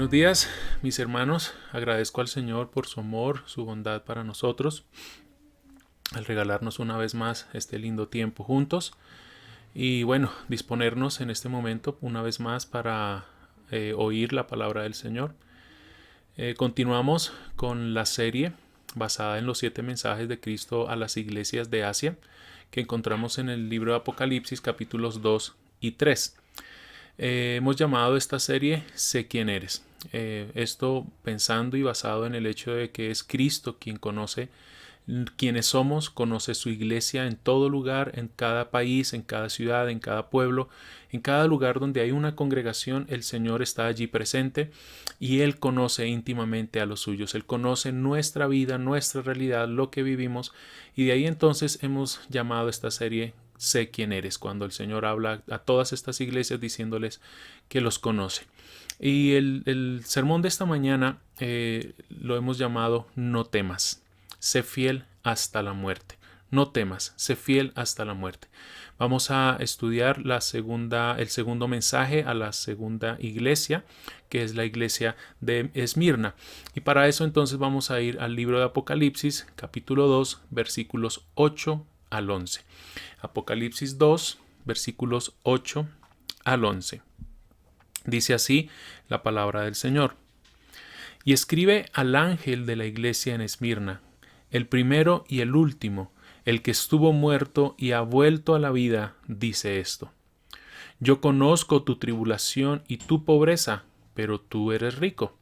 Buenos días, mis hermanos. Agradezco al Señor por su amor, su bondad para nosotros, al regalarnos una vez más este lindo tiempo juntos y bueno, disponernos en este momento una vez más para oír la palabra del Señor. Continuamos con la serie basada en los 7 mensajes de Cristo a las iglesias de Asia que encontramos en el libro de Apocalipsis capítulos 2 y 3. Hemos llamado esta serie Sé quién eres. Esto pensando y basado en el hecho de que es Cristo quien conoce quiénes somos, conoce su iglesia en todo lugar, en cada país, en cada ciudad, en cada pueblo, en cada lugar donde hay una congregación, el Señor está allí presente y Él conoce íntimamente a los suyos. Él conoce nuestra vida, nuestra realidad, lo que vivimos, y de ahí entonces hemos llamado esta serie Sé quién eres, cuando el Señor habla a todas estas iglesias diciéndoles que los conoce. Y el sermón de esta mañana lo hemos llamado No temas, sé fiel hasta la muerte. No temas, sé fiel hasta la muerte. Vamos a estudiar el segundo mensaje a la segunda iglesia, que es la iglesia de Esmirna. Y para eso entonces vamos a ir al libro de Apocalipsis, capítulo 2, versículos 8 al 11. Apocalipsis 2, versículos 8 al 11. Dice así la palabra del Señor. Y escribe al ángel de la iglesia en Esmirna, el primero y el último, el que estuvo muerto y ha vuelto a la vida, dice esto. Yo conozco tu tribulación y tu pobreza, pero tú eres rico.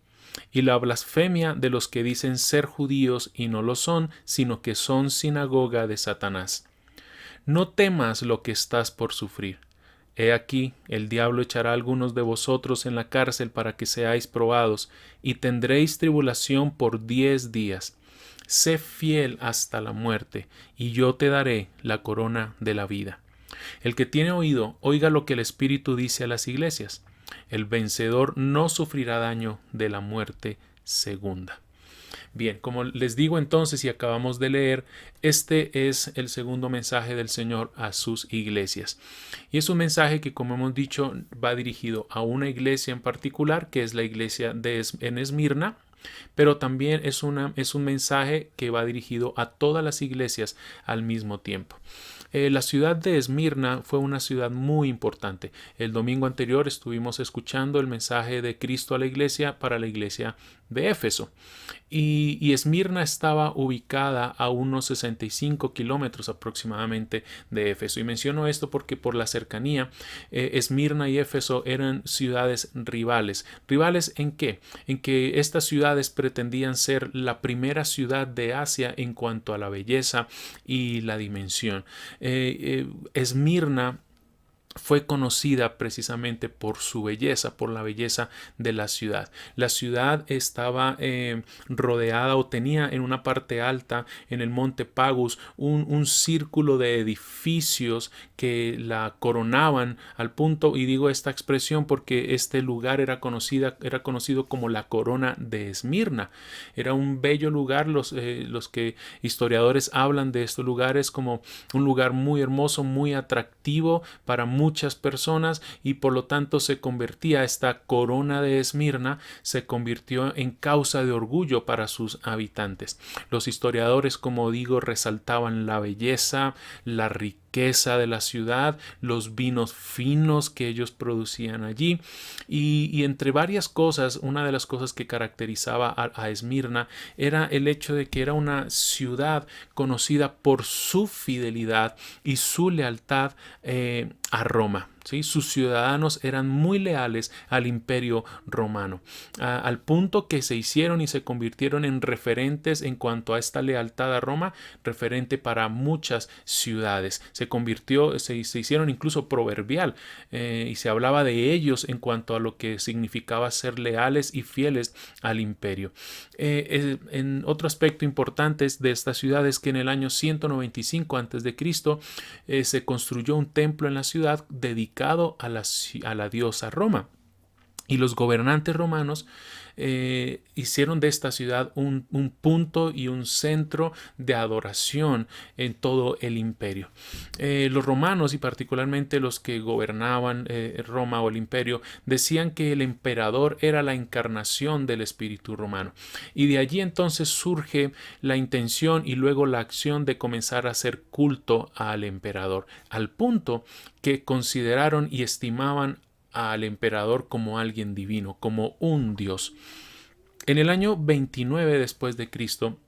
Y la blasfemia de los que dicen ser judíos y no lo son, sino que son sinagoga de Satanás. No temas lo que estás por sufrir. He aquí, el diablo echará a algunos de vosotros en la cárcel para que seáis probados, y tendréis tribulación por 10 días. Sé fiel hasta la muerte, y yo te daré la corona de la vida. El que tiene oído, oiga lo que el Espíritu dice a las iglesias. El vencedor no sufrirá daño de la muerte segunda. Bien, como les digo entonces y acabamos de leer, este es el segundo mensaje del Señor a sus iglesias. Y es un mensaje que, como hemos dicho, va dirigido a una iglesia en particular, que es la iglesia en Esmirna, pero también es un mensaje que va dirigido a todas las iglesias al mismo tiempo. La ciudad de Esmirna fue una ciudad muy importante. El domingo anterior estuvimos escuchando el mensaje de Cristo a la iglesia para la iglesia de Éfeso. Y Esmirna estaba ubicada a unos 65 kilómetros aproximadamente de Éfeso. Y menciono esto porque por la cercanía, Esmirna y Éfeso eran ciudades rivales. ¿Rivales en qué? En que estas ciudades pretendían ser la primera ciudad de Asia en cuanto a la belleza y la dimensión. Esmirna fue conocida precisamente por su belleza, por la belleza de la ciudad. La ciudad estaba rodeada o tenía en una parte alta, en el monte Pagus, un círculo de edificios que la coronaban al punto, y digo esta expresión porque este lugar era conocido como la corona de Esmirna. Era un bello lugar. Los que historiadores hablan de estos lugares como un lugar muy hermoso, muy atractivo para muchas personas, y por lo tanto esta corona de Esmirna se convirtió en causa de orgullo para sus habitantes. Los historiadores, como digo, resaltaban la belleza, la riqueza de la ciudad, los vinos finos que ellos producían allí, y entre varias cosas, una de las cosas que caracterizaba a Esmirna era el hecho de que era una ciudad conocida por su fidelidad y su lealtad a Roma. ¿Sí? Sus ciudadanos eran muy leales al imperio romano, al punto que se hicieron y se convirtieron en referentes en cuanto a esta lealtad a Roma, referente para muchas ciudades. Se hicieron incluso proverbial, y se hablaba de ellos en cuanto a lo que significaba ser leales y fieles al imperio. En otro aspecto importante de esta ciudad es que en el año 195 a.C. Se construyó un templo en la ciudad dedicado a la diosa Roma. Y los gobernantes romanos hicieron de esta ciudad un punto y un centro de adoración en todo el imperio. Los romanos, y particularmente los que gobernaban Roma o el imperio, decían que el emperador era la encarnación del espíritu romano. Y de allí entonces surge la intención y luego la acción de comenzar a hacer culto al emperador, al punto que consideraron y estimaban al emperador como alguien divino, como un dios. En el año 29 después de Cristo,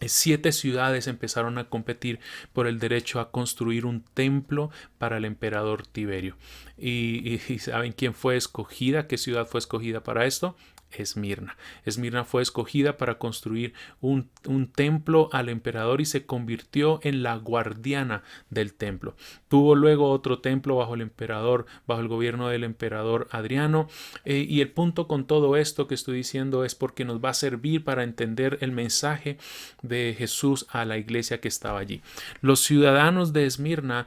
7 ciudades empezaron a competir por el derecho a construir un templo para el emperador Tiberio. ¿Y saben quién fue escogida? ¿Qué ciudad fue escogida para esto? Esmirna. Esmirna fue escogida para construir un templo al emperador y se convirtió en la guardiana del templo. Tuvo luego otro templo bajo el emperador, bajo el gobierno del emperador Adriano. Y el punto con todo esto que estoy diciendo es porque nos va a servir para entender el mensaje de Jesús a la iglesia que estaba allí. Los ciudadanos de Esmirna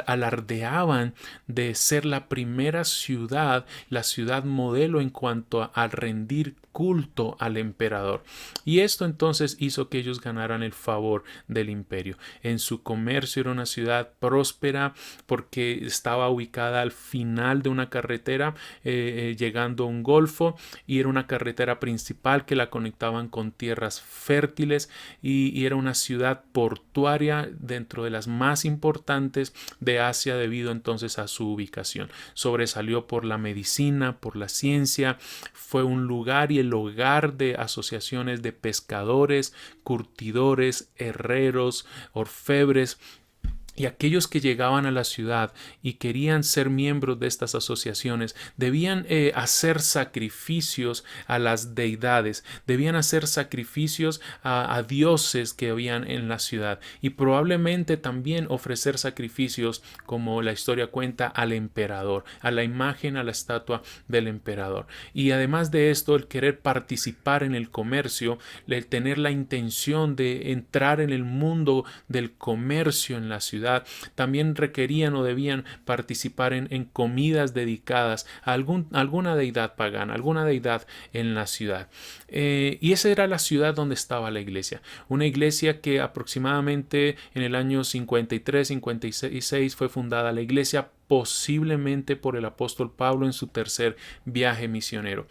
alardeaban de ser la primera ciudad, la ciudad modelo en cuanto a rendir culto al emperador. Y esto entonces hizo que ellos ganaran el favor del imperio. En su comercio era una ciudad próspera porque estaba ubicada al final de una carretera llegando a un golfo, y era una carretera principal que la conectaban con tierras fértiles, y era una ciudad portuaria dentro de las más importantes de Asia debido entonces a su ubicación. Sobresalió por la medicina, por la ciencia, fue un lugar y el hogar de asociaciones de pescadores, curtidores, herreros, orfebres. Y aquellos que llegaban a la ciudad y querían ser miembros de estas asociaciones debían hacer sacrificios a las deidades, debían hacer sacrificios a dioses que habían en la ciudad, y probablemente también ofrecer sacrificios, como la historia cuenta, al emperador, a la imagen, a la estatua del emperador. Y además de esto, el querer participar en el comercio, el tener la intención de entrar en el mundo del comercio en la ciudad, también requerían o debían participar en comidas dedicadas a alguna deidad pagana, alguna deidad en la ciudad. Y esa era la ciudad donde estaba la iglesia. Una iglesia que aproximadamente en el año 53-56 fue fundada la iglesia, posiblemente por el apóstol Pablo en su tercer viaje misionero.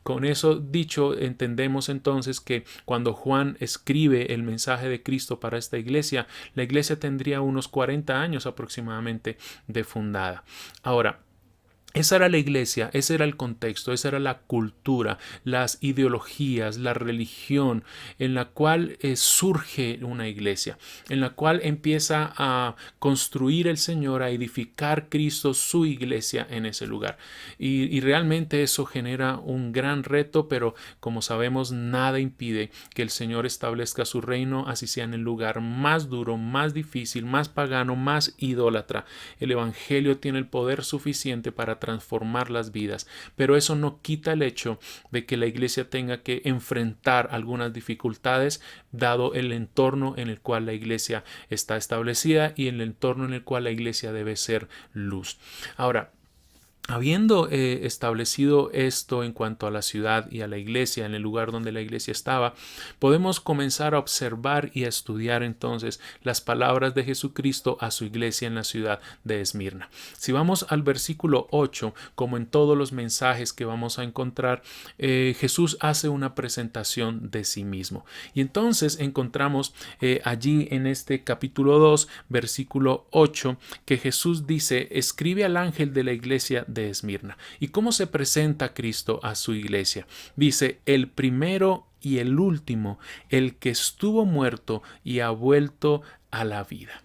Con eso dicho, entendemos entonces que cuando Juan escribe el mensaje de Cristo para esta iglesia, la iglesia tendría unos 40 años aproximadamente de fundada. Ahora, esa era la iglesia, ese era el contexto, esa era la cultura, las ideologías, la religión en la cual surge una iglesia, en la cual empieza a construir el Señor, a edificar Cristo su iglesia en ese lugar. Y realmente eso genera un gran reto, pero como sabemos, nada impide que el Señor establezca su reino, así sea en el lugar más duro, más difícil, más pagano, más idólatra. El Evangelio tiene el poder suficiente para transformar las vidas, pero eso no quita el hecho de que la iglesia tenga que enfrentar algunas dificultades dado el entorno en el cual la iglesia está establecida y el entorno en el cual la iglesia debe ser luz. Ahora, habiendo establecido esto en cuanto a la ciudad y a la iglesia, en el lugar donde la iglesia estaba, podemos comenzar a observar y a estudiar entonces las palabras de Jesucristo a su iglesia en la ciudad de Esmirna. Si vamos al versículo 8, como en todos los mensajes que vamos a encontrar, Jesús hace una presentación de sí mismo. Y entonces encontramos allí en este capítulo 2, versículo 8, que Jesús dice: escribe al ángel de la iglesia de Esmirna. ¿Y cómo se presenta Cristo a su iglesia? Dice: el primero y el último, el que estuvo muerto y ha vuelto a la vida.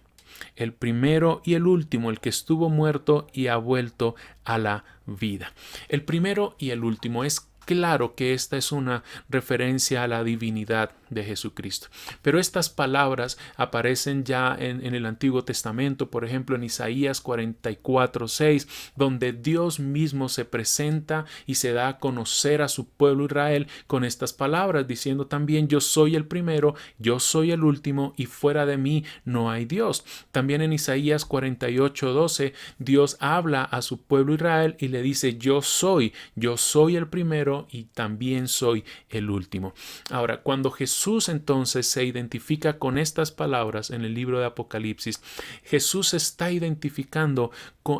El primero y el último, el que estuvo muerto y ha vuelto a la vida. El primero y el último, es claro que esta es una referencia a la divinidad de Jesucristo. Pero estas palabras aparecen ya en el Antiguo Testamento, por ejemplo en Isaías 44:6, donde Dios mismo se presenta y se da a conocer a su pueblo Israel con estas palabras, diciendo también: yo soy el primero, yo soy el último, y fuera de mí no hay Dios. También en Isaías 48:12, Dios habla a su pueblo Israel y le dice: yo soy el primero, primero y también soy el último. Ahora, cuando Jesús entonces se identifica con estas palabras en el libro de Apocalipsis, Jesús se está identificando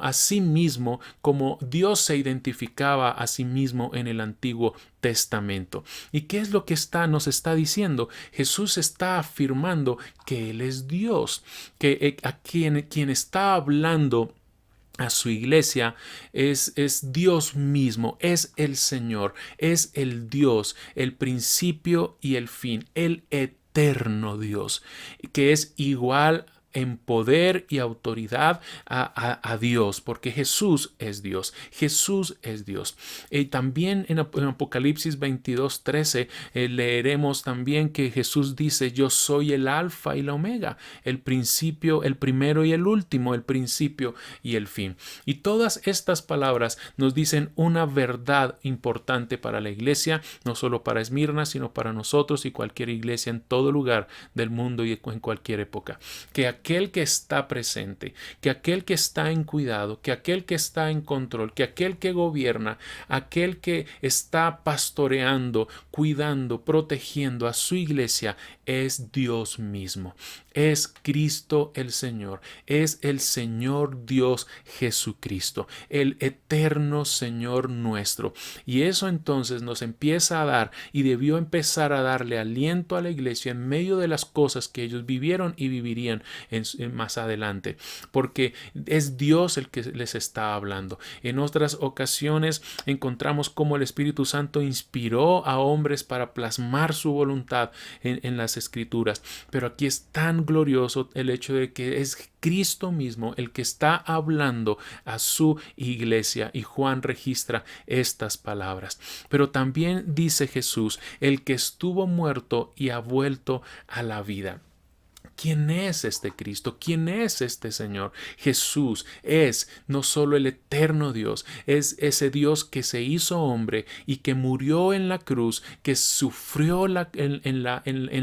a sí mismo como Dios se identificaba a sí mismo en el Antiguo Testamento. ¿Y qué es lo que nos está diciendo? Jesús está afirmando que Él es Dios, que a quien está hablando a su iglesia es Dios mismo, es el Señor, es el Dios, el principio y el fin, el eterno Dios, que es igual en poder y autoridad a Dios, porque Jesús es Dios. Jesús es Dios. Y también en Apocalipsis 22:13 leeremos también que Jesús dice: yo soy el alfa y la omega, el principio, el primero y el último, el principio y el fin. Y todas estas palabras nos dicen una verdad importante para la iglesia, no solo para Esmirna, sino para nosotros y cualquier iglesia en todo lugar del mundo y en cualquier época. Que aquel que está presente, que aquel que está en cuidado, que aquel que está en control, que aquel que gobierna, aquel que está pastoreando, cuidando, protegiendo a su iglesia es Dios mismo. Es Cristo el Señor, es el Señor Dios Jesucristo, el eterno Señor nuestro. Y eso entonces nos empieza a dar y debió empezar a darle aliento a la iglesia en medio de las cosas que ellos vivieron y vivirían más adelante, porque es Dios el que les está hablando. En otras ocasiones encontramos cómo el Espíritu Santo inspiró a hombres para plasmar su voluntad en las Escrituras, pero aquí es tan glorioso el hecho de que es Cristo mismo el que está hablando a su iglesia, y Juan registra estas palabras. Pero también dice Jesús: el que estuvo muerto y ha vuelto a la vida. ¿Quién es este Cristo? ¿Quién es este Señor? Jesús es no solo el eterno Dios, es ese Dios que se hizo hombre y que murió en la cruz, que sufrió en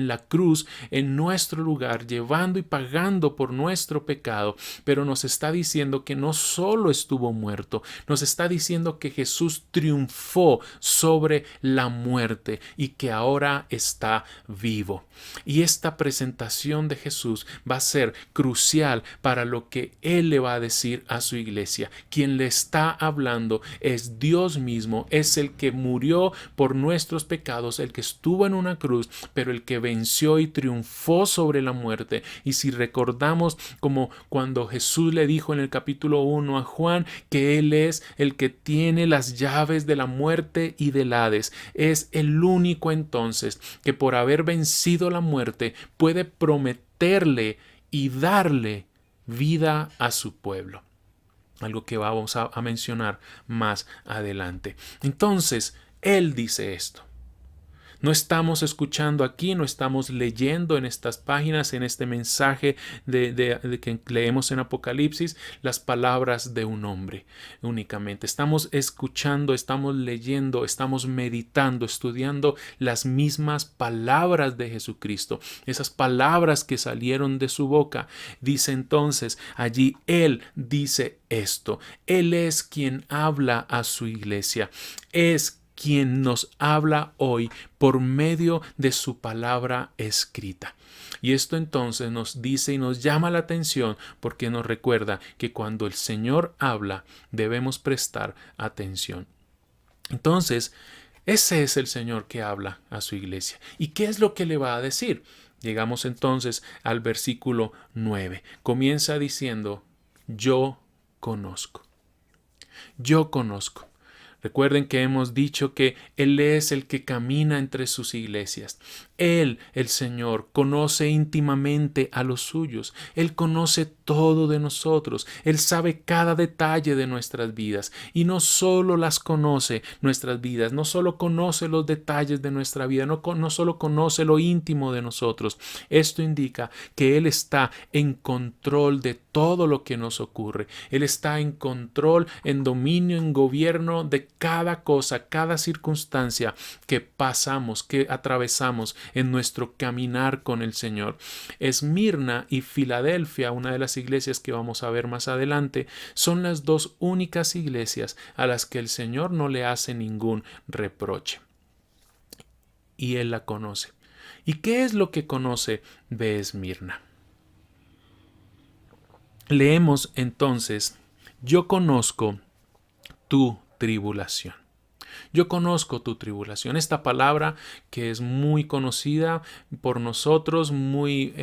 la cruz en nuestro lugar, llevando y pagando por nuestro pecado. Pero nos está diciendo que no solo estuvo muerto, nos está diciendo que Jesús triunfó sobre la muerte y que ahora está vivo. Y esta presentación de Jesús va a ser crucial para lo que Él le va a decir a su iglesia. Quien le está hablando es Dios mismo, es el que murió por nuestros pecados, el que estuvo en una cruz, pero el que venció y triunfó sobre la muerte. Y si recordamos como cuando Jesús le dijo en el capítulo 1 a Juan que Él es el que tiene las llaves de la muerte y del Hades, es el único entonces que por haber vencido la muerte puede prometerle y darle vida a su pueblo. Algo que vamos a mencionar más adelante. Entonces, Él dice esto. No estamos escuchando aquí, no estamos leyendo en estas páginas, en este mensaje de que leemos en Apocalipsis, las palabras de un hombre únicamente. Estamos escuchando, estamos leyendo, estamos meditando, estudiando las mismas palabras de Jesucristo, esas palabras que salieron de su boca. Dice entonces, allí Él dice esto. Él es quien habla a su iglesia. Es quien nos habla hoy por medio de su palabra escrita. Y esto entonces nos dice y nos llama la atención porque nos recuerda que cuando el Señor habla debemos prestar atención. Entonces, ese es el Señor que habla a su iglesia. ¿Y qué es lo que le va a decir? Llegamos entonces al versículo 9. Comienza diciendo: yo conozco. Yo conozco. Recuerden que hemos dicho que Él es el que camina entre sus iglesias. Él, el Señor, conoce íntimamente a los suyos. Él conoce todo de nosotros. Él sabe cada detalle de nuestras vidas. Y no solo las conoce nuestras vidas, no solo conoce los detalles de nuestra vida, no solo conoce lo íntimo de nosotros. Esto indica que Él está en control de todo lo que nos ocurre. Él está en control, en dominio, en gobierno de cada cosa, cada circunstancia que pasamos, que atravesamos en nuestro caminar con el Señor. Esmirna y Filadelfia, una de las iglesias que vamos a ver más adelante, son las dos únicas iglesias a las que el Señor no le hace ningún reproche. Y Él la conoce. ¿Y qué es lo que conoce de Esmirna? Leemos entonces: yo conozco tu tribulación. Yo conozco tu tribulación. Esta palabra que es muy conocida por nosotros, muy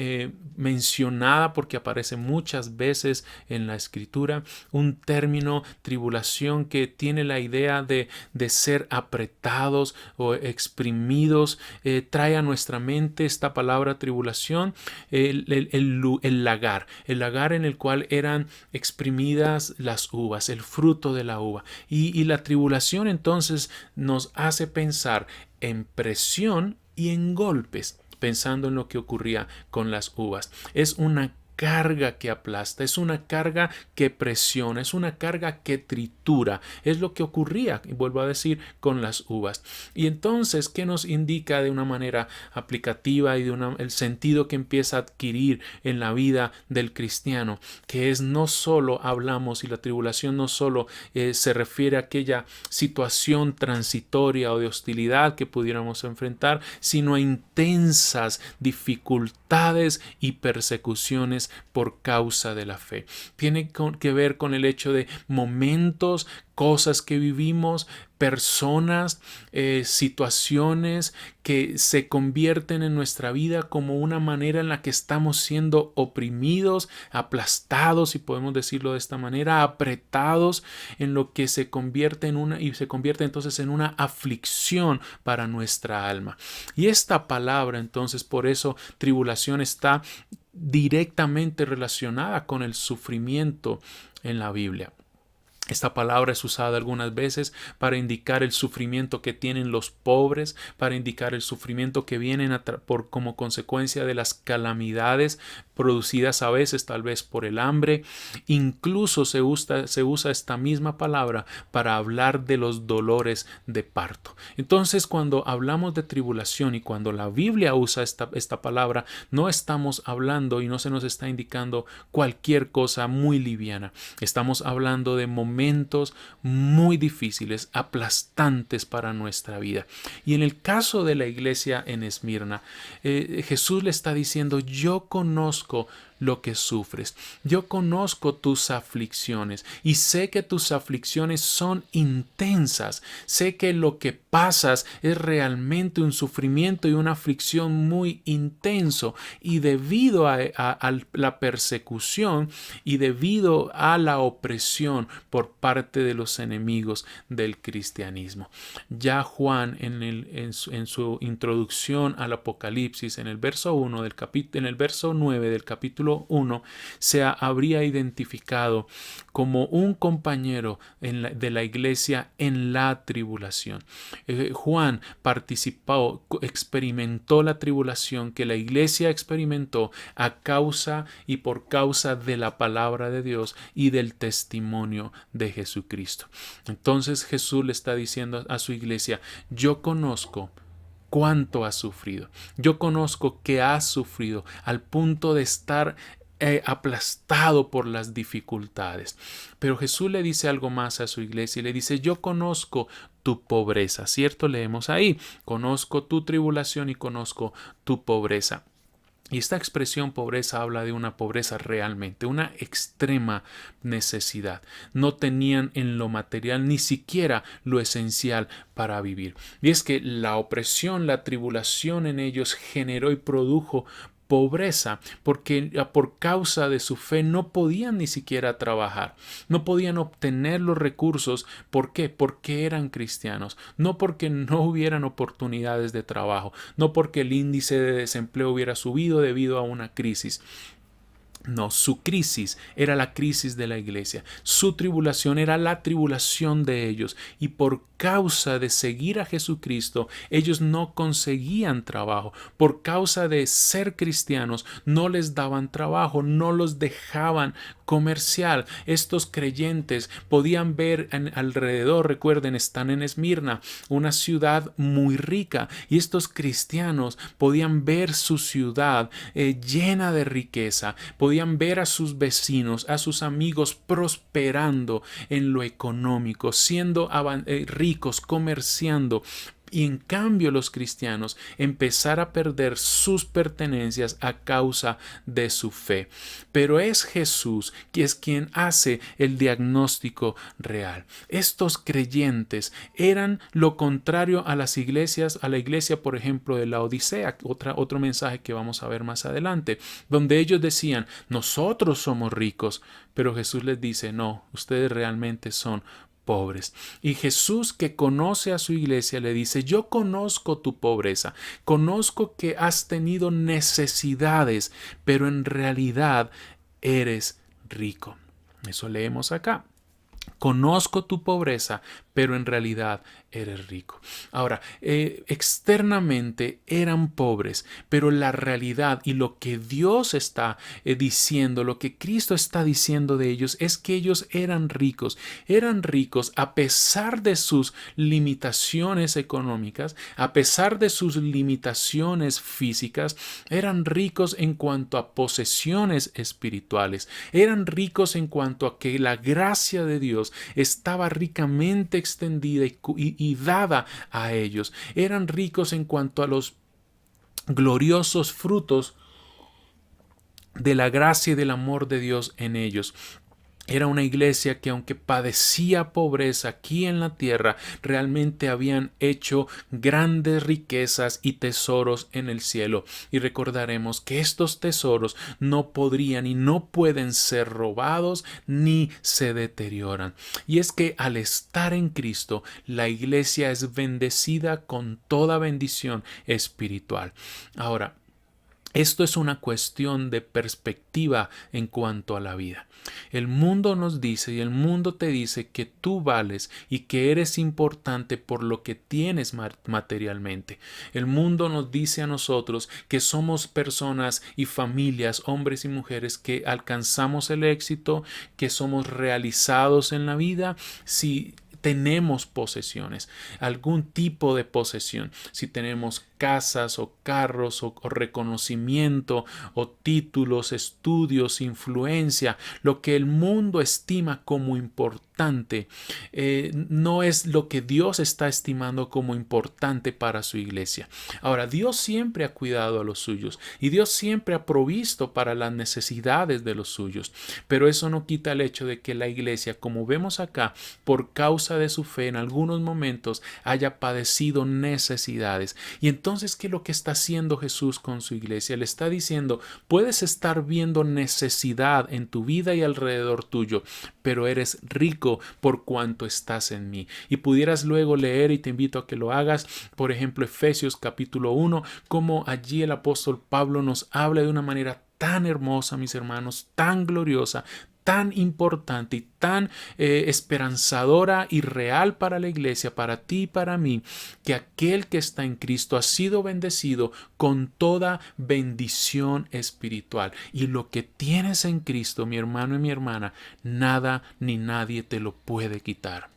mencionada porque aparece muchas veces en la Escritura, un término tribulación que tiene la idea de ser apretados o exprimidos. Trae a nuestra mente esta palabra tribulación el lagar en el cual eran exprimidas las uvas, el fruto de la uva. Y la tribulación entonces nos hace pensar en presión y en golpes, pensando en lo que ocurría con las uvas. Es una carga que aplasta, es una carga que presiona, es una carga que tritura. Es lo que ocurría, y vuelvo a decir, con las uvas. Y entonces, ¿qué nos indica de una manera aplicativa y el sentido que empieza a adquirir en la vida del cristiano? Que es no solo hablamos, y la tribulación no solo se refiere a aquella situación transitoria o de hostilidad que pudiéramos enfrentar, sino a intensas dificultades y persecuciones por causa de la fe. Tiene que ver con el hecho de momentos, cosas que vivimos, personas, situaciones que se convierten en nuestra vida como una manera en la que estamos siendo oprimidos, aplastados, si podemos decirlo de esta manera, apretados, en lo que se convierte entonces en una aflicción para nuestra alma. Y esta palabra, entonces, por eso tribulación está directamente relacionada con el sufrimiento en la Biblia. Esta palabra es usada algunas veces para indicar el sufrimiento que tienen los pobres, para indicar el sufrimiento que vienen como consecuencia de las calamidades producidas a veces tal vez por el hambre. Incluso se usa esta misma palabra para hablar de los dolores de parto. Entonces, cuando hablamos de tribulación y cuando la Biblia usa esta palabra, no estamos hablando y no se nos está indicando cualquier cosa muy liviana. Estamos hablando de momentos muy difíciles, aplastantes para nuestra vida. Y en el caso de la iglesia en Esmirna, Jesús le está diciendo: yo conozco lo que sufres, yo conozco tus aflicciones y sé que tus aflicciones son intensas, sé que lo que pasas es realmente un sufrimiento y una aflicción muy intenso, y debido a la persecución y debido a la opresión por parte de los enemigos del cristianismo. Ya Juan en su introducción al Apocalipsis, en el verso 1 en el verso 9 del capítulo 1, se habría identificado como un compañero de la iglesia en la tribulación. Juan experimentó la tribulación que la iglesia experimentó a causa y por causa de la palabra de Dios y del testimonio de Jesucristo. Entonces Jesús le está diciendo a su iglesia: yo conozco cuánto has sufrido. Yo conozco que has sufrido al punto de estar aplastado por las dificultades. Pero Jesús le dice algo más a su iglesia y le dice: yo conozco tu pobreza. ¿Cierto? Leemos ahí: conozco tu tribulación y conozco tu pobreza. Y esta expresión pobreza habla de una pobreza realmente, una extrema necesidad. No tenían en lo material ni siquiera lo esencial para vivir. Y es que la opresión, la tribulación en ellos generó y produjo pobreza, porque por causa de su fe no podían ni siquiera trabajar, no podían obtener los recursos. ¿Por qué? Porque eran cristianos, no porque no hubieran oportunidades de trabajo, no porque el índice de desempleo hubiera subido debido a una crisis. No, su crisis era la crisis de la iglesia. Su tribulación era la tribulación de ellos. Y por causa de seguir a Jesucristo, ellos no conseguían trabajo. Por causa de ser cristianos, no les daban trabajo, no los dejaban comercial. Estos creyentes podían ver alrededor, recuerden, están en Esmirna, una ciudad muy rica, y estos cristianos podían ver su ciudad llena de riqueza, podían ver a sus vecinos, a sus amigos prosperando en lo económico, siendo ricos, comerciando. Y en cambio los cristianos empezar a perder sus pertenencias a causa de su fe. Pero es Jesús que es quien hace el diagnóstico real. Estos creyentes eran lo contrario a las iglesias, a la iglesia, por ejemplo, de la Odisea, otro mensaje que vamos a ver más adelante, donde ellos decían, nosotros somos ricos, pero Jesús les dice, no, ustedes realmente son pobres. Y Jesús, que conoce a su iglesia, le dice, yo conozco tu pobreza, conozco que has tenido necesidades, pero en realidad eres rico. Eso leemos acá. Conozco tu pobreza, pero en realidad eres rico. Ahora, externamente eran pobres, pero la realidad y lo que Dios está diciendo, lo que Cristo está diciendo de ellos es que ellos eran ricos a pesar de sus limitaciones económicas, a pesar de sus limitaciones físicas, eran ricos en cuanto a posesiones espirituales, eran ricos en cuanto a que la gracia de Dios estaba ricamente extendida y dada a ellos. Eran ricos en cuanto a los gloriosos frutos de la gracia y del amor de Dios en ellos. Era una iglesia que, aunque padecía pobreza aquí en la tierra, realmente habían hecho grandes riquezas y tesoros en el cielo. Y recordaremos que estos tesoros no podrían y no pueden ser robados ni se deterioran. Y es que al estar en Cristo, la iglesia es bendecida con toda bendición espiritual. Ahora, esto es una cuestión de perspectiva en cuanto a la vida. El mundo nos dice y el mundo te dice que tú vales y que eres importante por lo que tienes materialmente. El mundo nos dice a nosotros que somos personas y familias, hombres y mujeres, que alcanzamos el éxito, que somos realizados en la vida si tenemos posesiones, algún tipo de posesión, si tenemos casas o carros o reconocimiento o títulos, estudios, influencia, lo que el mundo estima como importante, no es lo que Dios está estimando como importante para su iglesia. Ahora, Dios siempre ha cuidado a los suyos y Dios siempre ha provisto para las necesidades de los suyos, pero eso no quita el hecho de que la iglesia, como vemos acá, por causa de su fe en algunos momentos haya padecido necesidades. Y entonces, ¿qué es lo que está haciendo Jesús con su iglesia? Le está diciendo, puedes estar viendo necesidad en tu vida y alrededor tuyo, pero eres rico por cuanto estás en mí. Y pudieras luego leer, y te invito a que lo hagas, por ejemplo, Efesios capítulo 1, como allí el apóstol Pablo nos habla de una manera tan hermosa, mis hermanos, tan gloriosa, tan importante y tan esperanzadora y real para la iglesia, para ti y para mí, que aquel que está en Cristo ha sido bendecido con toda bendición espiritual. Y lo que tienes en Cristo, mi hermano y mi hermana, nada ni nadie te lo puede quitar.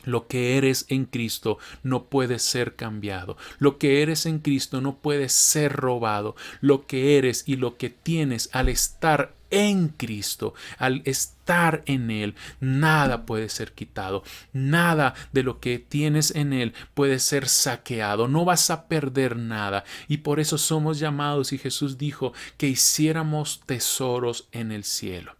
Lo que eres en Cristo no puede ser cambiado. Lo que eres en Cristo no puede ser robado. Lo que eres y lo que tienes al estar en Cristo, al estar en Él, nada puede ser quitado. Nada de lo que tienes en Él puede ser saqueado. No vas a perder nada. Y por eso somos llamados, y Jesús dijo que hiciéramos tesoros en el cielo.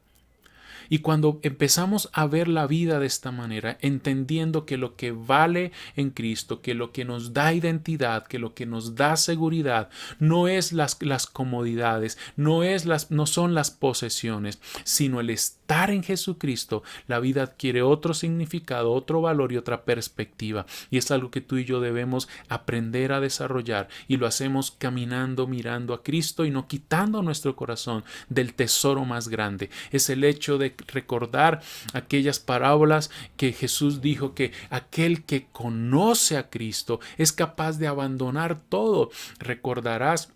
Y cuando empezamos a ver la vida de esta manera, entendiendo que lo que vale en Cristo, que lo que nos da identidad, que lo que nos da seguridad, no es las comodidades, no son las posesiones, sino el estar en Jesucristo, la vida adquiere otro significado, otro valor y otra perspectiva. Y es algo que tú y yo debemos aprender a desarrollar, y lo hacemos caminando, mirando a Cristo y no quitando nuestro corazón del tesoro más grande. Es el hecho de recordar aquellas parábolas que Jesús dijo que aquel que conoce a Cristo es capaz de abandonar todo. Recordarás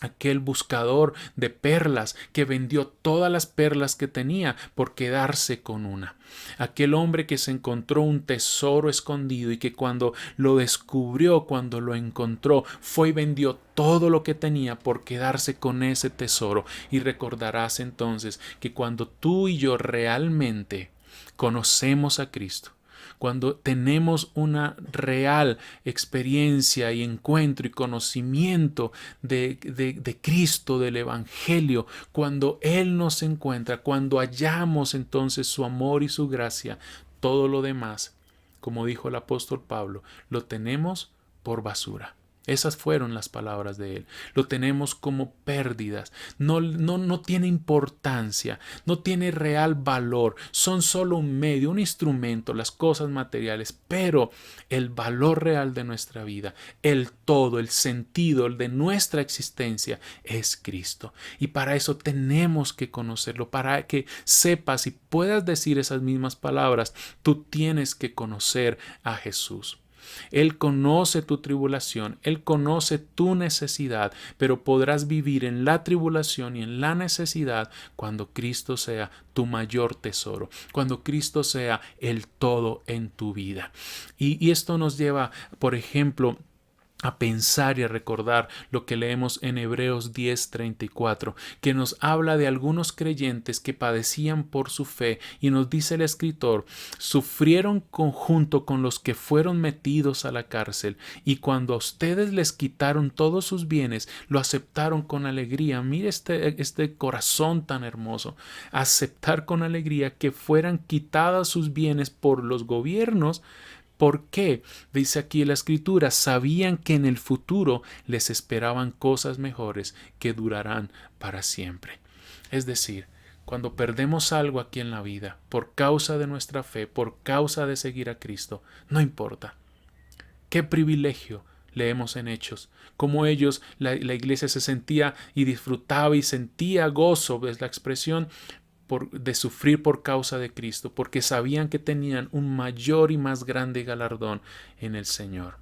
aquel buscador de perlas que vendió todas las perlas que tenía por quedarse con una. Aquel hombre que se encontró un tesoro escondido y que cuando lo descubrió, cuando lo encontró, fue y vendió todo lo que tenía por quedarse con ese tesoro. Y recordarás entonces que cuando tú y yo realmente conocemos a Cristo, cuando tenemos una real experiencia y encuentro y conocimiento de Cristo, del Evangelio, cuando Él nos encuentra, cuando hallamos entonces su amor y su gracia, todo lo demás, como dijo el apóstol Pablo, lo tenemos por basura. Esas fueron las palabras de él. Lo tenemos como pérdidas. No tiene importancia, no tiene real valor. Son solo un medio, un instrumento, las cosas materiales. Pero el valor real de nuestra vida, el todo, el sentido de nuestra existencia es Cristo. Y para eso tenemos que conocerlo. Para que sepas y puedas decir esas mismas palabras, tú tienes que conocer a Jesús. Él conoce tu tribulación, Él conoce tu necesidad, pero podrás vivir en la tribulación y en la necesidad cuando Cristo sea tu mayor tesoro, cuando Cristo sea el todo en tu vida. Y esto nos lleva, por ejemplo, a pensar y a recordar lo que leemos en Hebreos 10:34, que nos habla de algunos creyentes que padecían por su fe, y nos dice el escritor: sufrieron junto con los que fueron metidos a la cárcel, y cuando a ustedes les quitaron todos sus bienes, lo aceptaron con alegría. Mire este corazón tan hermoso, aceptar con alegría que fueran quitadas sus bienes por los gobiernos. ¿Por qué? Dice aquí la escritura: sabían que en el futuro les esperaban cosas mejores que durarán para siempre. Es decir, cuando perdemos algo aquí en la vida por causa de nuestra fe, por causa de seguir a Cristo, no importa. ¡Qué privilegio! Leemos en Hechos, como ellos, la iglesia se sentía y disfrutaba y sentía gozo, es la expresión, de sufrir por causa de Cristo, porque sabían que tenían un mayor y más grande galardón en el Señor.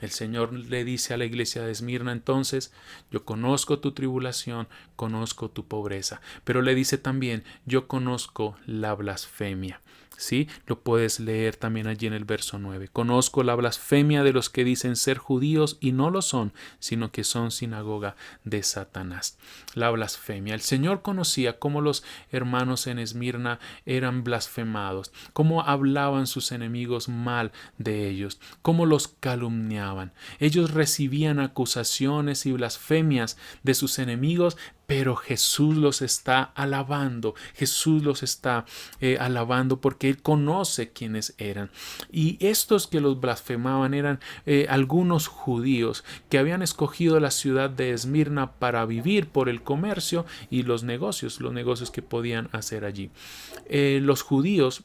El Señor le dice a la iglesia de Esmirna entonces: yo conozco tu tribulación, conozco tu pobreza, pero le dice también: yo conozco la blasfemia. ¿Sí? Lo puedes leer también allí en el verso 9. Conozco la blasfemia de los que dicen ser judíos y no lo son, sino que son sinagoga de Satanás. La blasfemia. El Señor conocía cómo los hermanos en Esmirna eran blasfemados, cómo hablaban sus enemigos mal de ellos, cómo los calumniaban. Ellos recibían acusaciones y blasfemias de sus enemigos, pero Jesús los está alabando. Jesús los está alabando porque Él conoce quiénes eran. Y estos que los blasfemaban eran algunos judíos que habían escogido la ciudad de Esmirna para vivir por el comercio y los negocios que podían hacer allí. Los judíos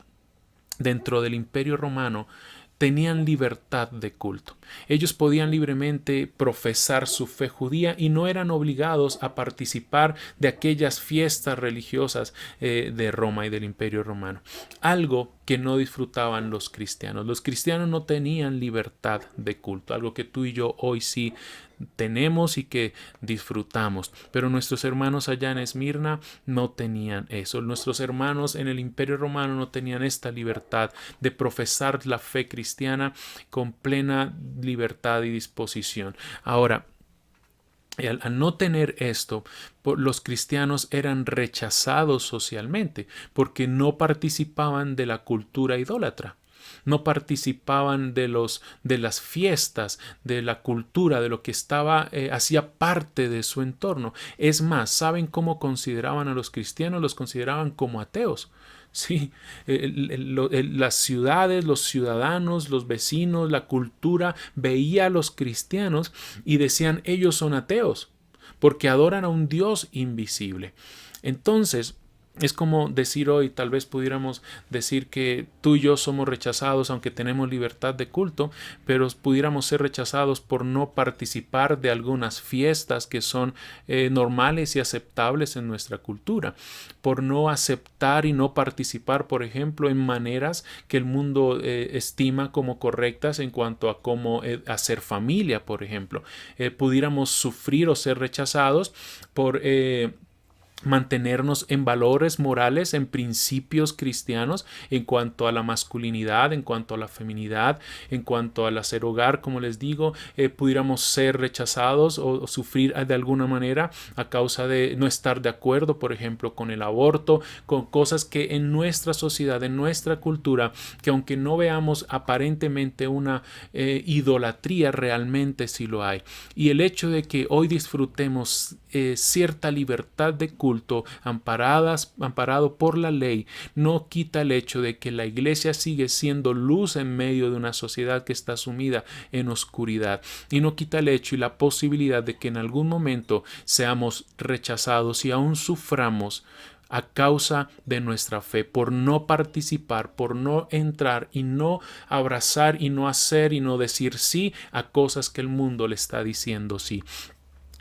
dentro del Imperio Romano tenían libertad de culto. Ellos podían libremente profesar su fe judía y no eran obligados a participar de aquellas fiestas religiosas de Roma y del Imperio Romano. Algo que no disfrutaban los cristianos. Los cristianos no tenían libertad de culto, algo que tú y yo hoy sí tenemos y que disfrutamos, pero nuestros hermanos allá en Esmirna no tenían eso. Nuestros hermanos en el Imperio Romano no tenían esta libertad de profesar la fe cristiana con plena libertad y disposición. Ahora, al no tener esto, los cristianos eran rechazados socialmente porque no participaban de la cultura idólatra. no participaban de las fiestas, de la cultura, de lo que hacía parte de su entorno. Es más, ¿saben cómo consideraban a los cristianos? Los consideraban como ateos. Sí, las ciudades, los ciudadanos, los vecinos, la cultura veía a los cristianos y decían, ellos son ateos, porque adoran a un Dios invisible. Entonces, es como decir hoy, tal vez pudiéramos decir que tú y yo somos rechazados aunque tenemos libertad de culto, pero pudiéramos ser rechazados por no participar de algunas fiestas que son normales y aceptables en nuestra cultura, por no aceptar y no participar, por ejemplo, en maneras que el mundo estima como correctas en cuanto a cómo hacer familia, por ejemplo. Pudiéramos sufrir o ser rechazados por mantenernos en valores morales, en principios cristianos, en cuanto a la masculinidad, en cuanto a la feminidad, en cuanto al hacer hogar, como les digo, pudiéramos ser rechazados o sufrir de alguna manera a causa de no estar de acuerdo, por ejemplo, con el aborto, con cosas que en nuestra sociedad, en nuestra cultura, que aunque no veamos aparentemente una idolatría, realmente sí lo hay. Y el hecho de que hoy disfrutemos cierta libertad de culto amparado por la ley, no quita el hecho de que la iglesia sigue siendo luz en medio de una sociedad que está sumida en oscuridad, y no quita el hecho y la posibilidad de que en algún momento seamos rechazados y aún suframos a causa de nuestra fe, por no participar, por no entrar y no abrazar y no hacer y no decir sí a cosas que el mundo le está diciendo sí.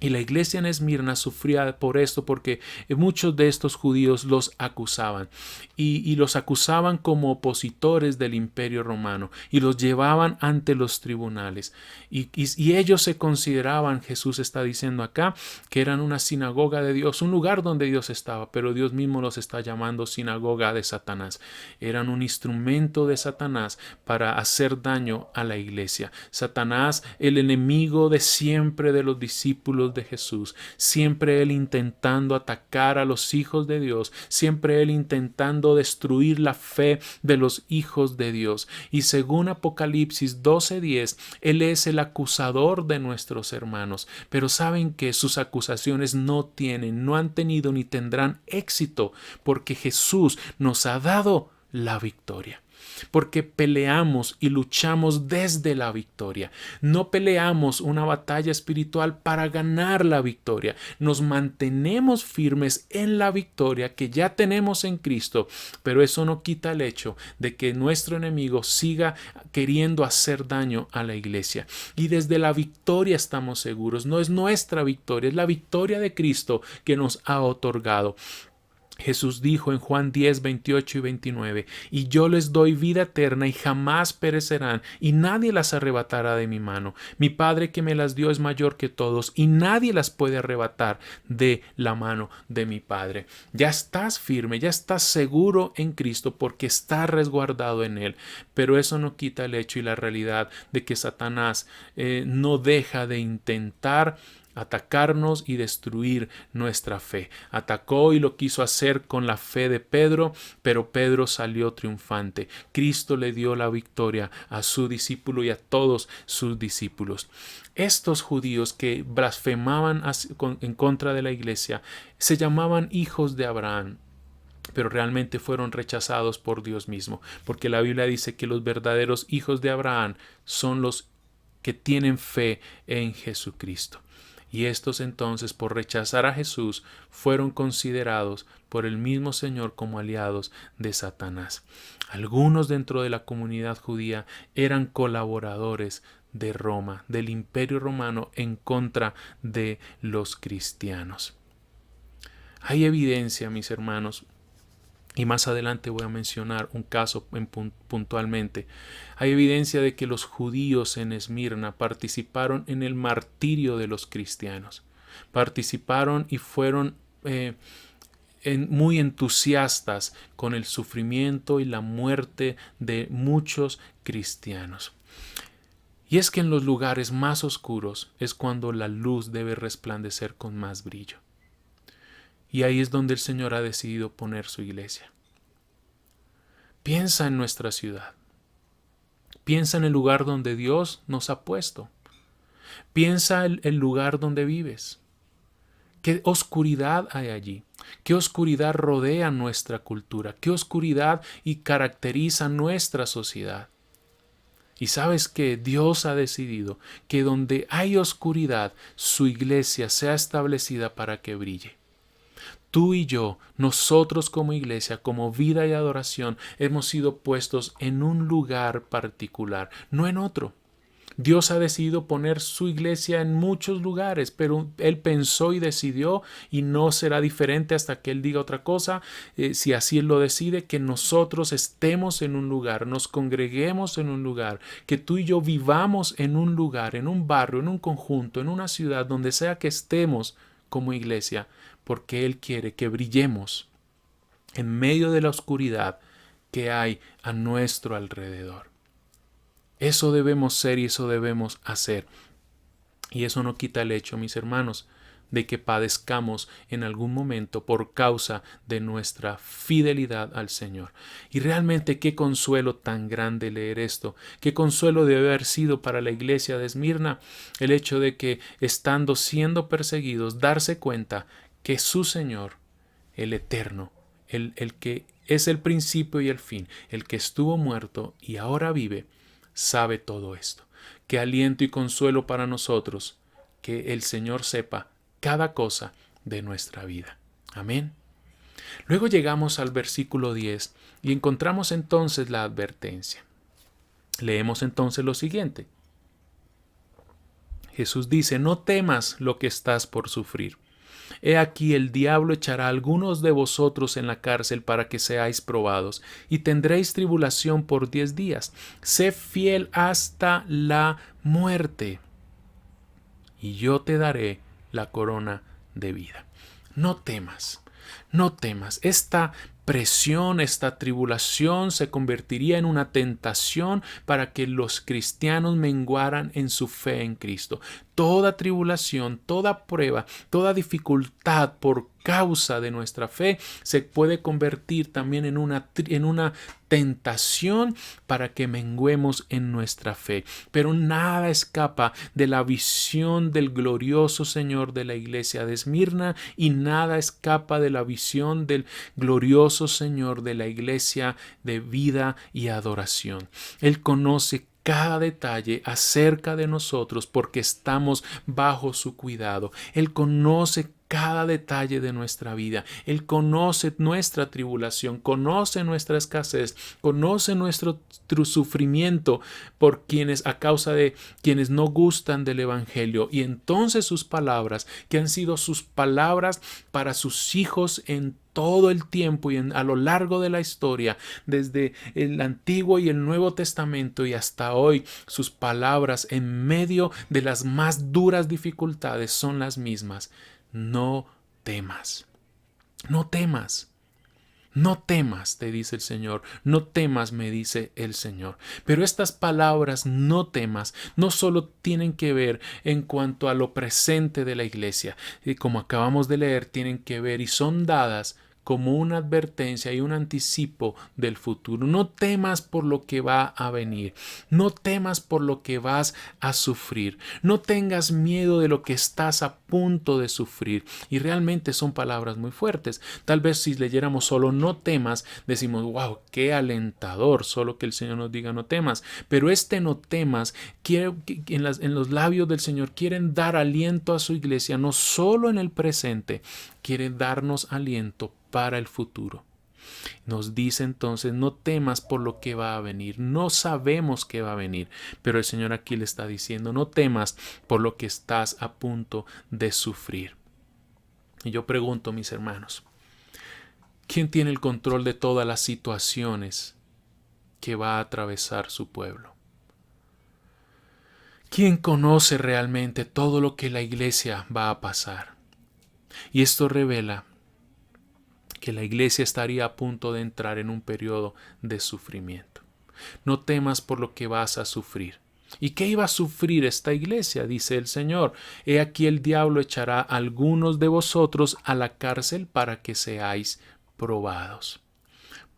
Y la iglesia en Esmirna sufría por esto, porque muchos de estos judíos los acusaban y los acusaban como opositores del imperio romano y los llevaban ante los tribunales. Y ellos se consideraban, Jesús está diciendo acá, que eran una sinagoga de Dios, un lugar donde Dios estaba, pero Dios mismo los está llamando sinagoga de Satanás. Eran un instrumento de Satanás para hacer daño a la iglesia. Satanás, el enemigo de siempre de los discípulos de Jesús, siempre él intentando atacar a los hijos de Dios, siempre él intentando destruir la fe de los hijos de Dios. Y según Apocalipsis 12:10, él es el acusador de nuestros hermanos, pero saben que sus acusaciones no han tenido ni tendrán éxito, porque Jesús nos ha dado la victoria. Porque peleamos y luchamos desde la victoria. No peleamos una batalla espiritual para ganar la victoria. Nos mantenemos firmes en la victoria que ya tenemos en Cristo, pero eso no quita el hecho de que nuestro enemigo siga queriendo hacer daño a la iglesia. Y desde la victoria estamos seguros. No es nuestra victoria, es la victoria de Cristo que nos ha otorgado. Jesús dijo en Juan 10, 28 y 29, y yo les doy vida eterna y jamás perecerán, y nadie las arrebatará de mi mano. Mi Padre que me las dio es mayor que todos, y nadie las puede arrebatar de la mano de mi Padre. Ya estás firme, ya estás seguro en Cristo porque estás resguardado en Él, pero eso no quita el hecho y la realidad de que Satanás no deja de intentar atacarnos y destruir nuestra fe. Atacó y lo quiso hacer con la fe de Pedro, pero Pedro salió triunfante. Cristo le dio la victoria a su discípulo y a todos sus discípulos. Estos judíos que blasfemaban en contra de la iglesia se llamaban hijos de Abraham, pero realmente fueron rechazados por Dios mismo, porque la Biblia dice que los verdaderos hijos de Abraham son los que tienen fe en Jesucristo. Y estos entonces, por rechazar a Jesús, fueron considerados por el mismo Señor como aliados de Satanás. Algunos dentro de la comunidad judía eran colaboradores de Roma, del Imperio Romano, en contra de los cristianos. Hay evidencia, mis hermanos, y más adelante voy a mencionar un caso puntualmente. Hay evidencia de que los judíos en Esmirna participaron en el martirio de los cristianos. Participaron y fueron muy entusiastas con el sufrimiento y la muerte de muchos cristianos. Y es que en los lugares más oscuros es cuando la luz debe resplandecer con más brillo. Y ahí es donde el Señor ha decidido poner su iglesia. Piensa en nuestra ciudad. Piensa en el lugar donde Dios nos ha puesto. Piensa en el lugar donde vives. ¿Qué oscuridad hay allí? ¿Qué oscuridad rodea nuestra cultura? ¿Qué oscuridad y caracteriza nuestra sociedad? Y sabes que Dios ha decidido que donde hay oscuridad, su iglesia sea establecida para que brille. Tú y yo, nosotros como iglesia, como vida y adoración, hemos sido puestos en un lugar particular, no en otro. Dios ha decidido poner su iglesia en muchos lugares, pero Él pensó y decidió, y no será diferente hasta que Él diga otra cosa, si así Él lo decide, que nosotros estemos en un lugar, nos congreguemos en un lugar, que tú y yo vivamos en un lugar, en un barrio, en un conjunto, en una ciudad, donde sea que estemos como iglesia, porque Él quiere que brillemos en medio de la oscuridad que hay a nuestro alrededor. Eso debemos ser y eso debemos hacer. Y eso no quita el hecho, mis hermanos, de que padezcamos en algún momento por causa de nuestra fidelidad al Señor. Y realmente qué consuelo tan grande leer esto, qué consuelo debe haber sido para la iglesia de Esmirna el hecho de que, estando siendo perseguidos, darse cuenta que su Señor, el Eterno, el que es el principio y el fin, el que estuvo muerto y ahora vive, sabe todo esto. Qué aliento y consuelo para nosotros que el Señor sepa cada cosa de nuestra vida. Amén. Luego llegamos al versículo 10 y encontramos entonces la advertencia. Leemos entonces lo siguiente. Jesús dice: no temas lo que estás por sufrir. He aquí el diablo echará a algunos de vosotros en la cárcel para que seáis probados, y tendréis tribulación por 10 días. Sé fiel hasta la muerte, y yo te daré la corona de vida. No temas, no temas. Esta presión, esta tribulación se convertiría en una tentación para que los cristianos menguaran en su fe en Cristo. Toda tribulación, toda prueba, toda dificultad por causa de nuestra fe se puede convertir también en una tentación para que menguemos en nuestra fe. Pero nada escapa de la visión del glorioso Señor de la iglesia de Esmirna, y nada escapa de la visión del glorioso Señor de la iglesia de vida y adoración. Él conoce cada detalle acerca de nosotros porque estamos bajo su cuidado. Él conoce cada detalle de nuestra vida. Él conoce nuestra tribulación, conoce nuestra escasez, conoce nuestro sufrimiento por quienes, a causa de quienes no gustan del evangelio. Y entonces sus palabras, que han sido sus palabras para sus hijos en todo el tiempo y a lo largo de la historia, desde el Antiguo y el Nuevo Testamento y hasta hoy, sus palabras en medio de las más duras dificultades son las mismas. No temas, no temas. No temas, te dice el Señor, no temas, me dice el Señor. Pero estas palabras, no temas, no solo tienen que ver en cuanto a lo presente de la iglesia, y como acabamos de leer, tienen que ver y son dadas como una advertencia y un anticipo del futuro. No temas por lo que va a venir. No temas por lo que vas a sufrir. No tengas miedo de lo que estás a punto de sufrir. Y realmente son palabras muy fuertes. Tal vez si leyéramos solo no temas, decimos, wow, qué alentador, solo que el Señor nos diga no temas. Pero este no temas, en los labios del Señor quieren dar aliento a su iglesia, no solo en el presente, quiere darnos aliento para el futuro. Nos dice entonces, no temas por lo que va a venir. No sabemos qué va a venir, pero el Señor aquí le está diciendo, no temas por lo que estás a punto de sufrir. Y yo pregunto, mis hermanos, ¿quién tiene el control de todas las situaciones que va a atravesar su pueblo? ¿Quién conoce realmente todo lo que la iglesia va a pasar? Y esto revela que la iglesia estaría a punto de entrar en un periodo de sufrimiento. No temas por lo que vas a sufrir. ¿Y qué iba a sufrir esta iglesia? Dice el Señor. He aquí el diablo echará a algunos de vosotros a la cárcel para que seáis probados.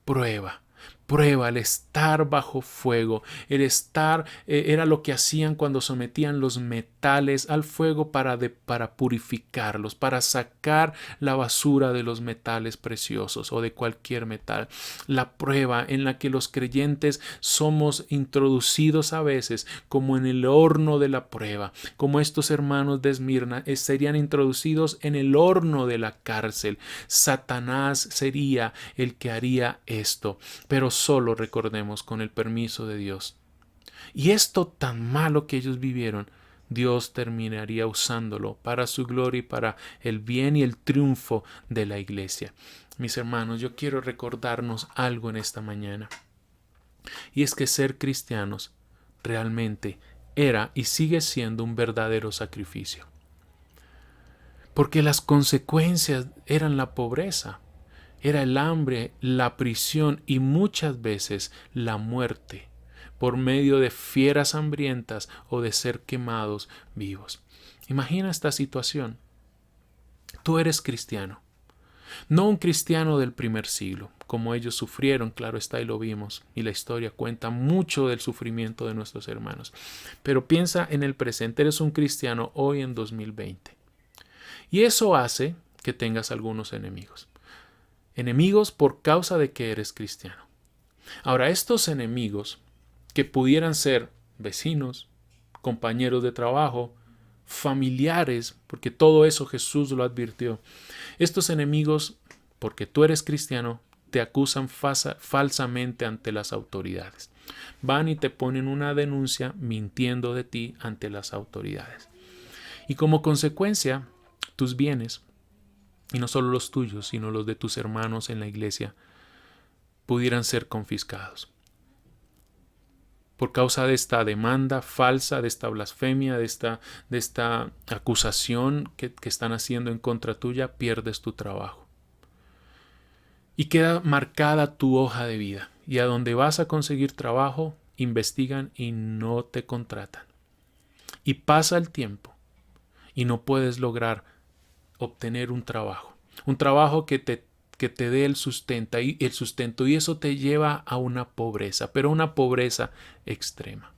Prueba. prueba, el estar bajo fuego, el estar, era lo que hacían cuando sometían los metales al fuego para purificarlos, para sacar la basura de los metales preciosos o de cualquier metal. La prueba en la que los creyentes somos introducidos a veces como en el horno de la prueba, como estos hermanos de Esmirna serían introducidos en el horno de la cárcel. Satanás sería el que haría esto, pero solo recordemos con el permiso de Dios. Y esto tan malo que ellos vivieron, Dios terminaría usándolo para su gloria y para el bien y el triunfo de la iglesia. Mis hermanos, yo quiero recordarnos algo en esta mañana. Y es que ser cristianos realmente era y sigue siendo un verdadero sacrificio. Porque las consecuencias eran la pobreza, era el hambre, la prisión y muchas veces la muerte por medio de fieras hambrientas o de ser quemados vivos. Imagina esta situación. Tú eres cristiano, no un cristiano del primer siglo, como ellos sufrieron, claro está, y lo vimos, y la historia cuenta mucho del sufrimiento de nuestros hermanos. Pero piensa en el presente, eres un cristiano hoy en 2020. Y eso hace que tengas algunos enemigos. Enemigos por causa de que eres cristiano. Ahora, estos enemigos, que pudieran ser vecinos, compañeros de trabajo, familiares, porque todo eso Jesús lo advirtió. Estos enemigos, porque tú eres cristiano, te acusan falsamente ante las autoridades. Van y te ponen una denuncia mintiendo de ti ante las autoridades. Y como consecuencia, tus bienes, y no solo los tuyos, sino los de tus hermanos en la iglesia, pudieran ser confiscados. Por causa de esta demanda falsa, de esta blasfemia, de esta acusación que están haciendo en contra tuya, pierdes tu trabajo. Y queda marcada tu hoja de vida. Y a donde vas a conseguir trabajo, investigan y no te contratan. Y pasa el tiempo y no puedes lograr obtener un trabajo que te dé el sustento y eso te lleva a una pobreza, pero una pobreza extrema.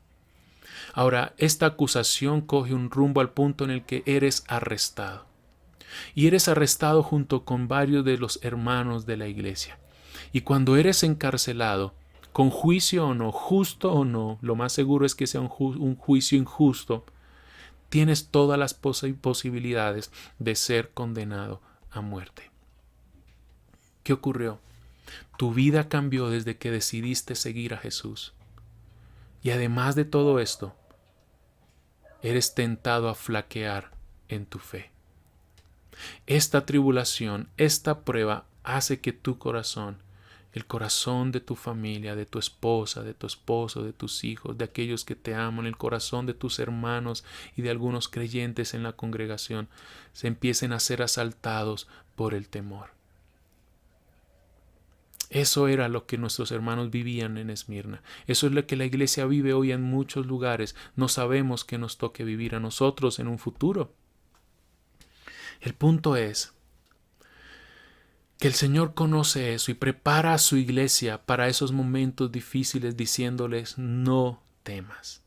Ahora, esta acusación coge un rumbo al punto en el que eres arrestado. Y eres arrestado junto con varios de los hermanos de la iglesia. Y cuando eres encarcelado, con juicio o no, justo o no, lo más seguro es que sea un juicio injusto, tienes todas las posibilidades de ser condenado a muerte. ¿Qué ocurrió? Tu vida cambió desde que decidiste seguir a Jesús. Y además de todo esto, eres tentado a flaquear en tu fe. Esta tribulación, esta prueba hace que tu corazón, el corazón de tu familia, de tu esposa, de tu esposo, de tus hijos, de aquellos que te aman, el corazón de tus hermanos y de algunos creyentes en la congregación, se empiecen a ser asaltados por el temor. Eso era lo que nuestros hermanos vivían en Esmirna. Eso es lo que la iglesia vive hoy en muchos lugares. No sabemos qué nos toque vivir a nosotros en un futuro. El punto es que el Señor conoce eso y prepara a su iglesia para esos momentos difíciles diciéndoles no temas.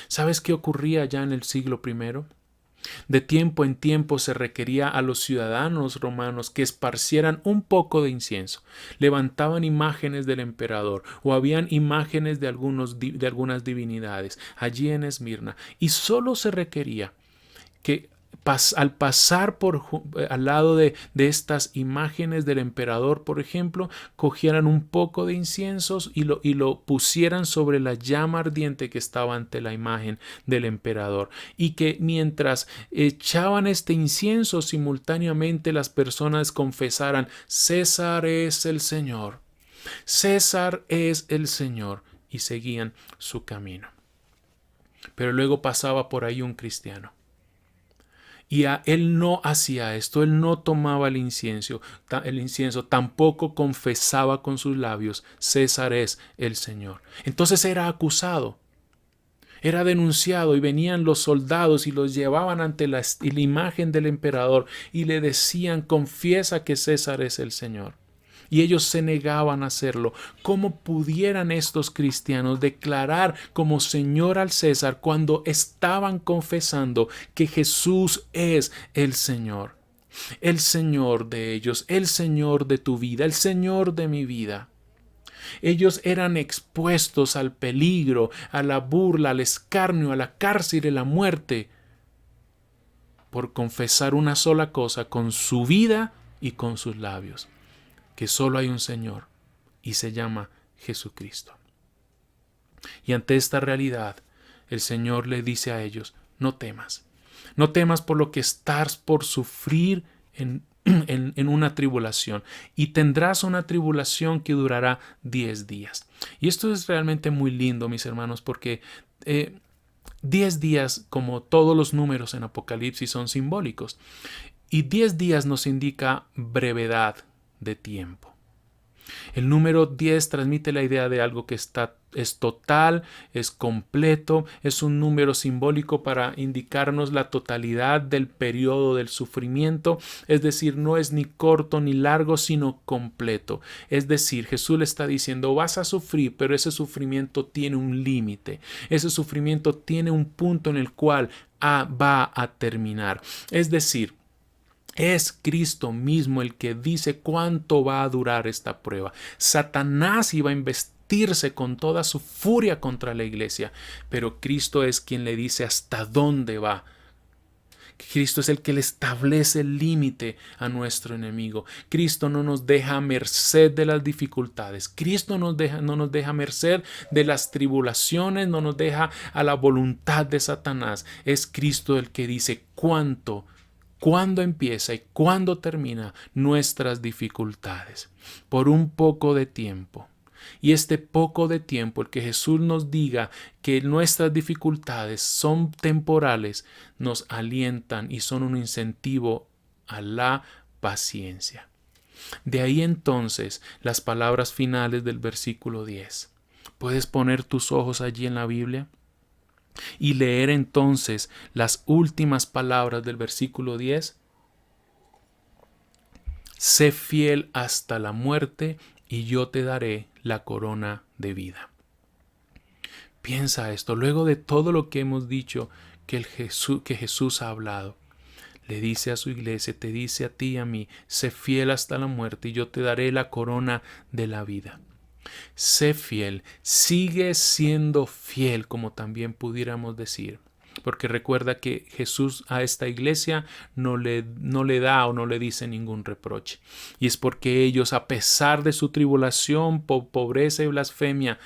¿Sabes qué ocurría ya en el siglo I? De tiempo en tiempo se requería a los ciudadanos romanos que esparcieran un poco de incienso. Levantaban imágenes del emperador o habían imágenes de algunas divinidades allí en Esmirna y solo se requería que al pasar al lado de estas imágenes del emperador, por ejemplo, cogieran un poco de inciensos y lo pusieran sobre la llama ardiente que estaba ante la imagen del emperador. Y que mientras echaban este incienso, simultáneamente las personas confesaran: César es el Señor. César es el Señor. Y seguían su camino. Pero luego pasaba por ahí un cristiano. Y él no hacía esto, él no tomaba el incienso, tampoco confesaba con sus labios: César es el Señor. Entonces era acusado, era denunciado y venían los soldados y los llevaban ante la imagen del emperador y le decían: confiesa que César es el Señor. y ellos se negaban a hacerlo. ¿Cómo pudieran estos cristianos declarar como Señor al César cuando estaban confesando que Jesús es el Señor? El Señor de ellos, el Señor de tu vida, el Señor de mi vida. Ellos eran expuestos al peligro, a la burla, al escarnio, a la cárcel y a la muerte por confesar una sola cosa con su vida y con sus labios, que solo hay un Señor y se llama Jesucristo. Y ante esta realidad, el Señor le dice a ellos: no temas. No temas por lo que estás por sufrir en una tribulación, y tendrás una tribulación que durará 10 días. Y esto es realmente muy lindo, mis hermanos, porque 10 días, como todos los números en Apocalipsis, son simbólicos. Y 10 días nos indica brevedad de tiempo. El número 10 transmite la idea de algo que es total, es completo, es un número simbólico para indicarnos la totalidad del periodo del sufrimiento, es decir, no es ni corto ni largo, sino completo. Es decir, Jesús le está diciendo: vas a sufrir, pero ese sufrimiento tiene un límite, ese sufrimiento tiene un punto en el cual va a terminar. Es decir, es Cristo mismo el que dice cuánto va a durar esta prueba. Satanás iba a investirse con toda su furia contra la iglesia, pero Cristo es quien le dice hasta dónde va. Cristo es el que le establece el límite a nuestro enemigo. Cristo no nos deja a merced de las dificultades. Cristo no nos deja a merced de las tribulaciones, no nos deja a la voluntad de Satanás. Es Cristo el que dice cuándo empieza y cuándo termina nuestras dificultades. Por un poco de tiempo. Y este poco de tiempo, el que Jesús nos diga que nuestras dificultades son temporales, nos alientan y son un incentivo a la paciencia. De ahí entonces las palabras finales del versículo 10. ¿Puedes poner tus ojos allí en la Biblia y leer entonces las últimas palabras del versículo 10? Sé fiel hasta la muerte y yo te daré la corona de vida. Piensa esto, luego de todo lo que hemos dicho que Jesús ha hablado. Le dice a su iglesia, te dice a ti y a mí: sé fiel hasta la muerte y yo te daré la corona de la vida. Sé fiel, sigue siendo fiel, como también pudiéramos decir. Porque recuerda que Jesús a esta iglesia no le da o no le dice ningún reproche. Y es porque ellos, a pesar de su tribulación, pobreza y blasfemia,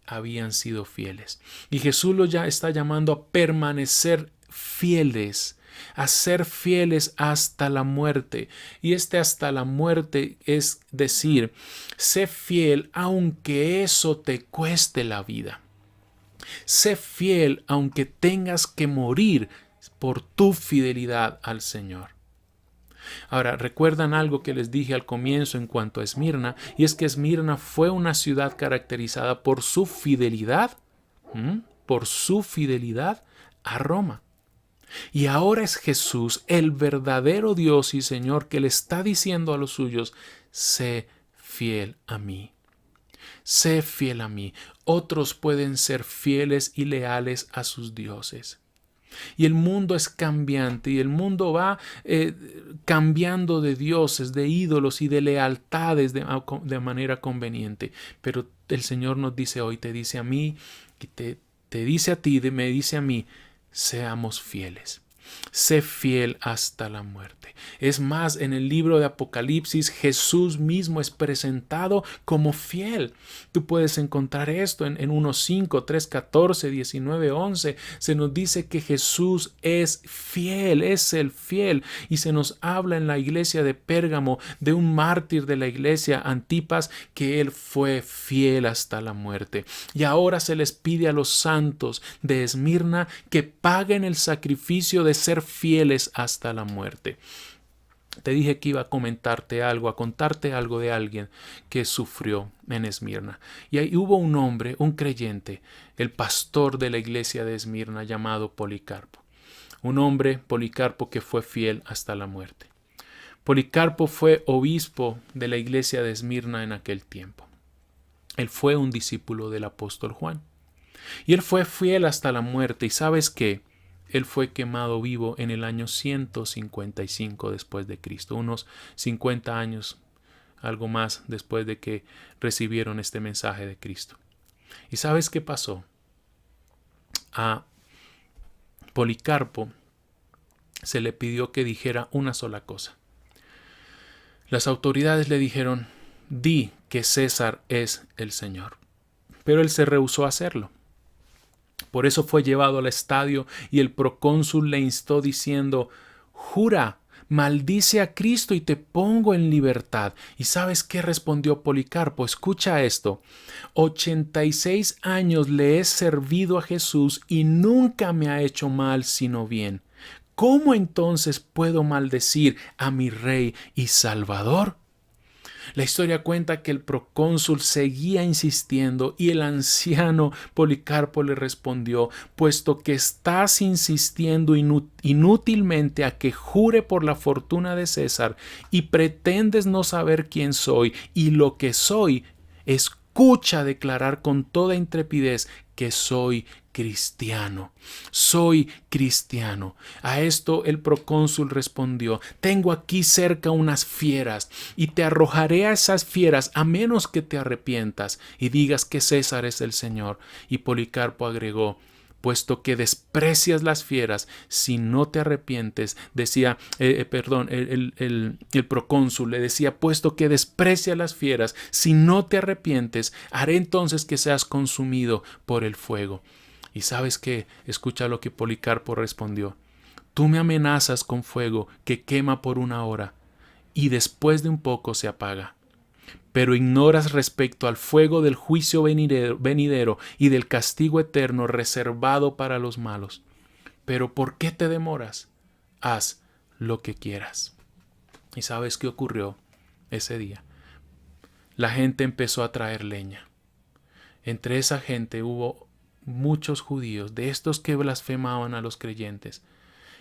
habían sido fieles. Y Jesús los ya está llamando a permanecer fieles, a ser fieles hasta la muerte. Y hasta la muerte es decir, sé fiel aunque eso te cueste la vida. Sé fiel aunque tengas que morir por tu fidelidad al Señor. Ahora, ¿recuerdan algo que les dije al comienzo en cuanto a Esmirna? Y es que Esmirna fue una ciudad caracterizada por su fidelidad, a Roma. Y ahora es Jesús, el verdadero Dios y Señor, que le está diciendo a los suyos: sé fiel a mí. Sé fiel a mí. Otros pueden ser fieles y leales a sus dioses. Y el mundo es cambiante y el mundo va cambiando de dioses, de ídolos y de lealtades de manera conveniente. Pero el Señor nos dice hoy, te dice a mí, y te dice a ti, me dice a mí: seamos fieles. Sé fiel hasta la muerte. Es más, en el libro de Apocalipsis, Jesús mismo es presentado como fiel. Tú puedes encontrar esto en 1:5, 3:14, 19:11. Se nos dice que Jesús es fiel, es el fiel. Y se nos habla en la iglesia de Pérgamo de un mártir de la iglesia, Antipas, que él fue fiel hasta la muerte. Y ahora se les pide a los santos de Esmirna que paguen el sacrificio de ser fieles hasta la muerte. Te dije que iba a contarte algo de alguien que sufrió en Esmirna. Y ahí hubo un hombre, un creyente, el pastor de la iglesia de Esmirna, llamado Policarpo. Un hombre, Policarpo, que fue fiel hasta la muerte. Policarpo fue obispo de la iglesia de Esmirna en aquel tiempo. Él fue un discípulo del apóstol Juan. Y él fue fiel hasta la muerte. ¿Y sabes qué? Él fue quemado vivo en el año 155 después de Cristo, unos 50 años, algo más después de que recibieron este mensaje de Cristo. ¿Y sabes qué pasó? A Policarpo se le pidió que dijera una sola cosa. Las autoridades le dijeron: di que César es el Señor. Pero él se rehusó a hacerlo. Por eso fue llevado al estadio y el procónsul le instó diciendo: jura, maldice a Cristo y te pongo en libertad. ¿Y sabes qué respondió Policarpo? Escucha esto: 86 años le he servido a Jesús y nunca me ha hecho mal sino bien. ¿Cómo entonces puedo maldecir a mi Rey y Salvador? La historia cuenta que el procónsul seguía insistiendo y el anciano Policarpo le respondió: puesto que estás insistiendo inútilmente a que jure por la fortuna de César y pretendes no saber quién soy y lo que soy, escucha declarar con toda intrepidez que soy cristiano. Soy cristiano. A esto el procónsul respondió: tengo aquí cerca unas fieras y te arrojaré a esas fieras a menos que te arrepientas y digas que César es el Señor. Y Policarpo agregó: puesto que desprecias las fieras, si no te arrepientes, decía, el procónsul le decía: puesto que desprecias las fieras, si no te arrepientes, haré entonces que seas consumido por el fuego. Y sabes qué, escucha lo que Policarpo respondió: tú me amenazas con fuego que quema por 1 hora y después de un poco se apaga. Pero ignoras respecto al fuego del juicio venidero y del castigo eterno reservado para los malos. Pero ¿por qué te demoras? Haz lo que quieras. ¿Y sabes qué ocurrió ese día? La gente empezó a traer leña. Entre esa gente hubo muchos judíos, de estos que blasfemaban a los creyentes,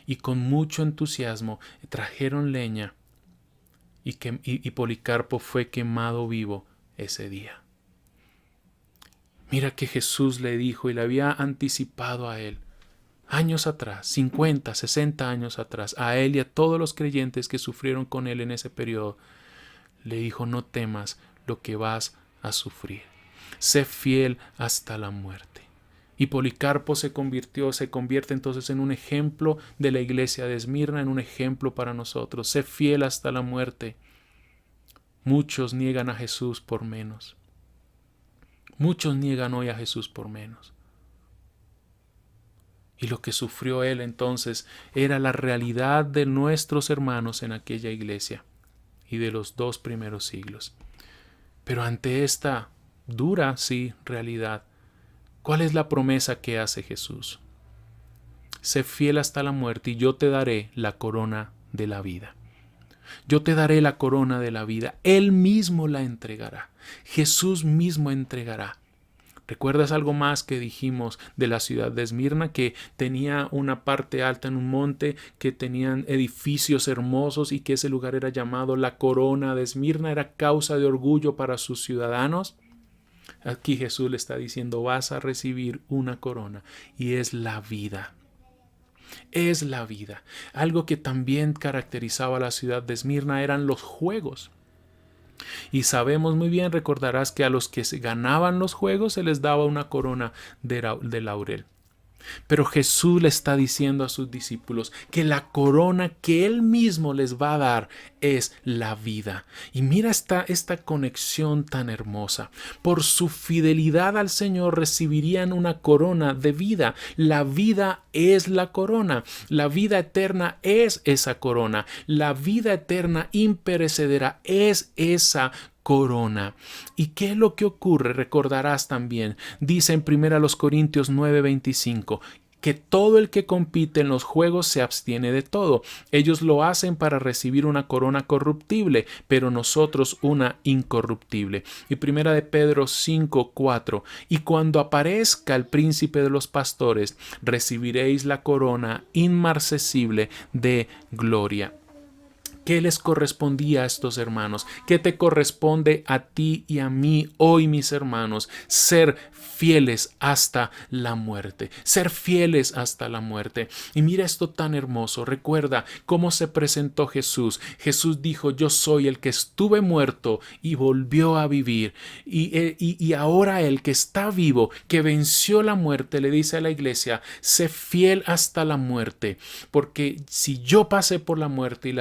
y con mucho entusiasmo trajeron leña. Y Policarpo fue quemado vivo ese día. Mira que Jesús le dijo y le había anticipado a él años atrás, 50, 60 años atrás, a él y a todos los creyentes que sufrieron con él en ese periodo. Le dijo: no temas lo que vas a sufrir. Sé fiel hasta la muerte. Y Policarpo se convierte entonces en un ejemplo de la iglesia de Esmirna, en un ejemplo para nosotros. Sé fiel hasta la muerte. Muchos niegan a Jesús por menos. Muchos niegan hoy a Jesús por menos. Y lo que sufrió él entonces era la realidad de nuestros hermanos en aquella iglesia y de los 2 primeros siglos. Pero ante esta dura, sí, realidad, ¿cuál es la promesa que hace Jesús? Sé fiel hasta la muerte y yo te daré la corona de la vida. Yo te daré la corona de la vida. Él mismo la entregará. Jesús mismo entregará. ¿Recuerdas algo más que dijimos de la ciudad de Esmirna? Que tenía una parte alta en un monte, que tenían edificios hermosos y que ese lugar era llamado la corona de Esmirna. Era causa de orgullo para sus ciudadanos. Aquí Jesús le está diciendo: vas a recibir una corona y es la vida. Es la vida. Algo que también caracterizaba a la ciudad de Esmirna eran los juegos. Y sabemos muy bien, recordarás, que a los que se ganaban los juegos se les daba una corona de laurel. Pero Jesús le está diciendo a sus discípulos que la corona que Él mismo les va a dar es la vida. Y mira esta conexión tan hermosa. Por su fidelidad al Señor recibirían una corona de vida. La vida es la corona. La vida eterna es esa corona. La vida eterna imperecedera es esa corona. ¿Y qué es lo que ocurre? Recordarás también, dice en 1 Corintios 9:25, que todo el que compite en los juegos se abstiene de todo. Ellos lo hacen para recibir una corona corruptible, pero nosotros una incorruptible. Y 1 de Pedro 5:4, y cuando aparezca el príncipe de los pastores, recibiréis la corona inmarcesible de gloria. ¿Qué les correspondía a estos hermanos? ¿Qué te corresponde a ti y a mí hoy, mis hermanos? Ser fieles hasta la muerte. Ser fieles hasta la muerte. Y mira esto tan hermoso. Recuerda cómo se presentó Jesús. Jesús dijo: yo soy el que estuve muerto y volvió a vivir. Y ahora el que está vivo, que venció la muerte, le dice a la iglesia: sé fiel hasta la muerte. Porque si yo pasé por la muerte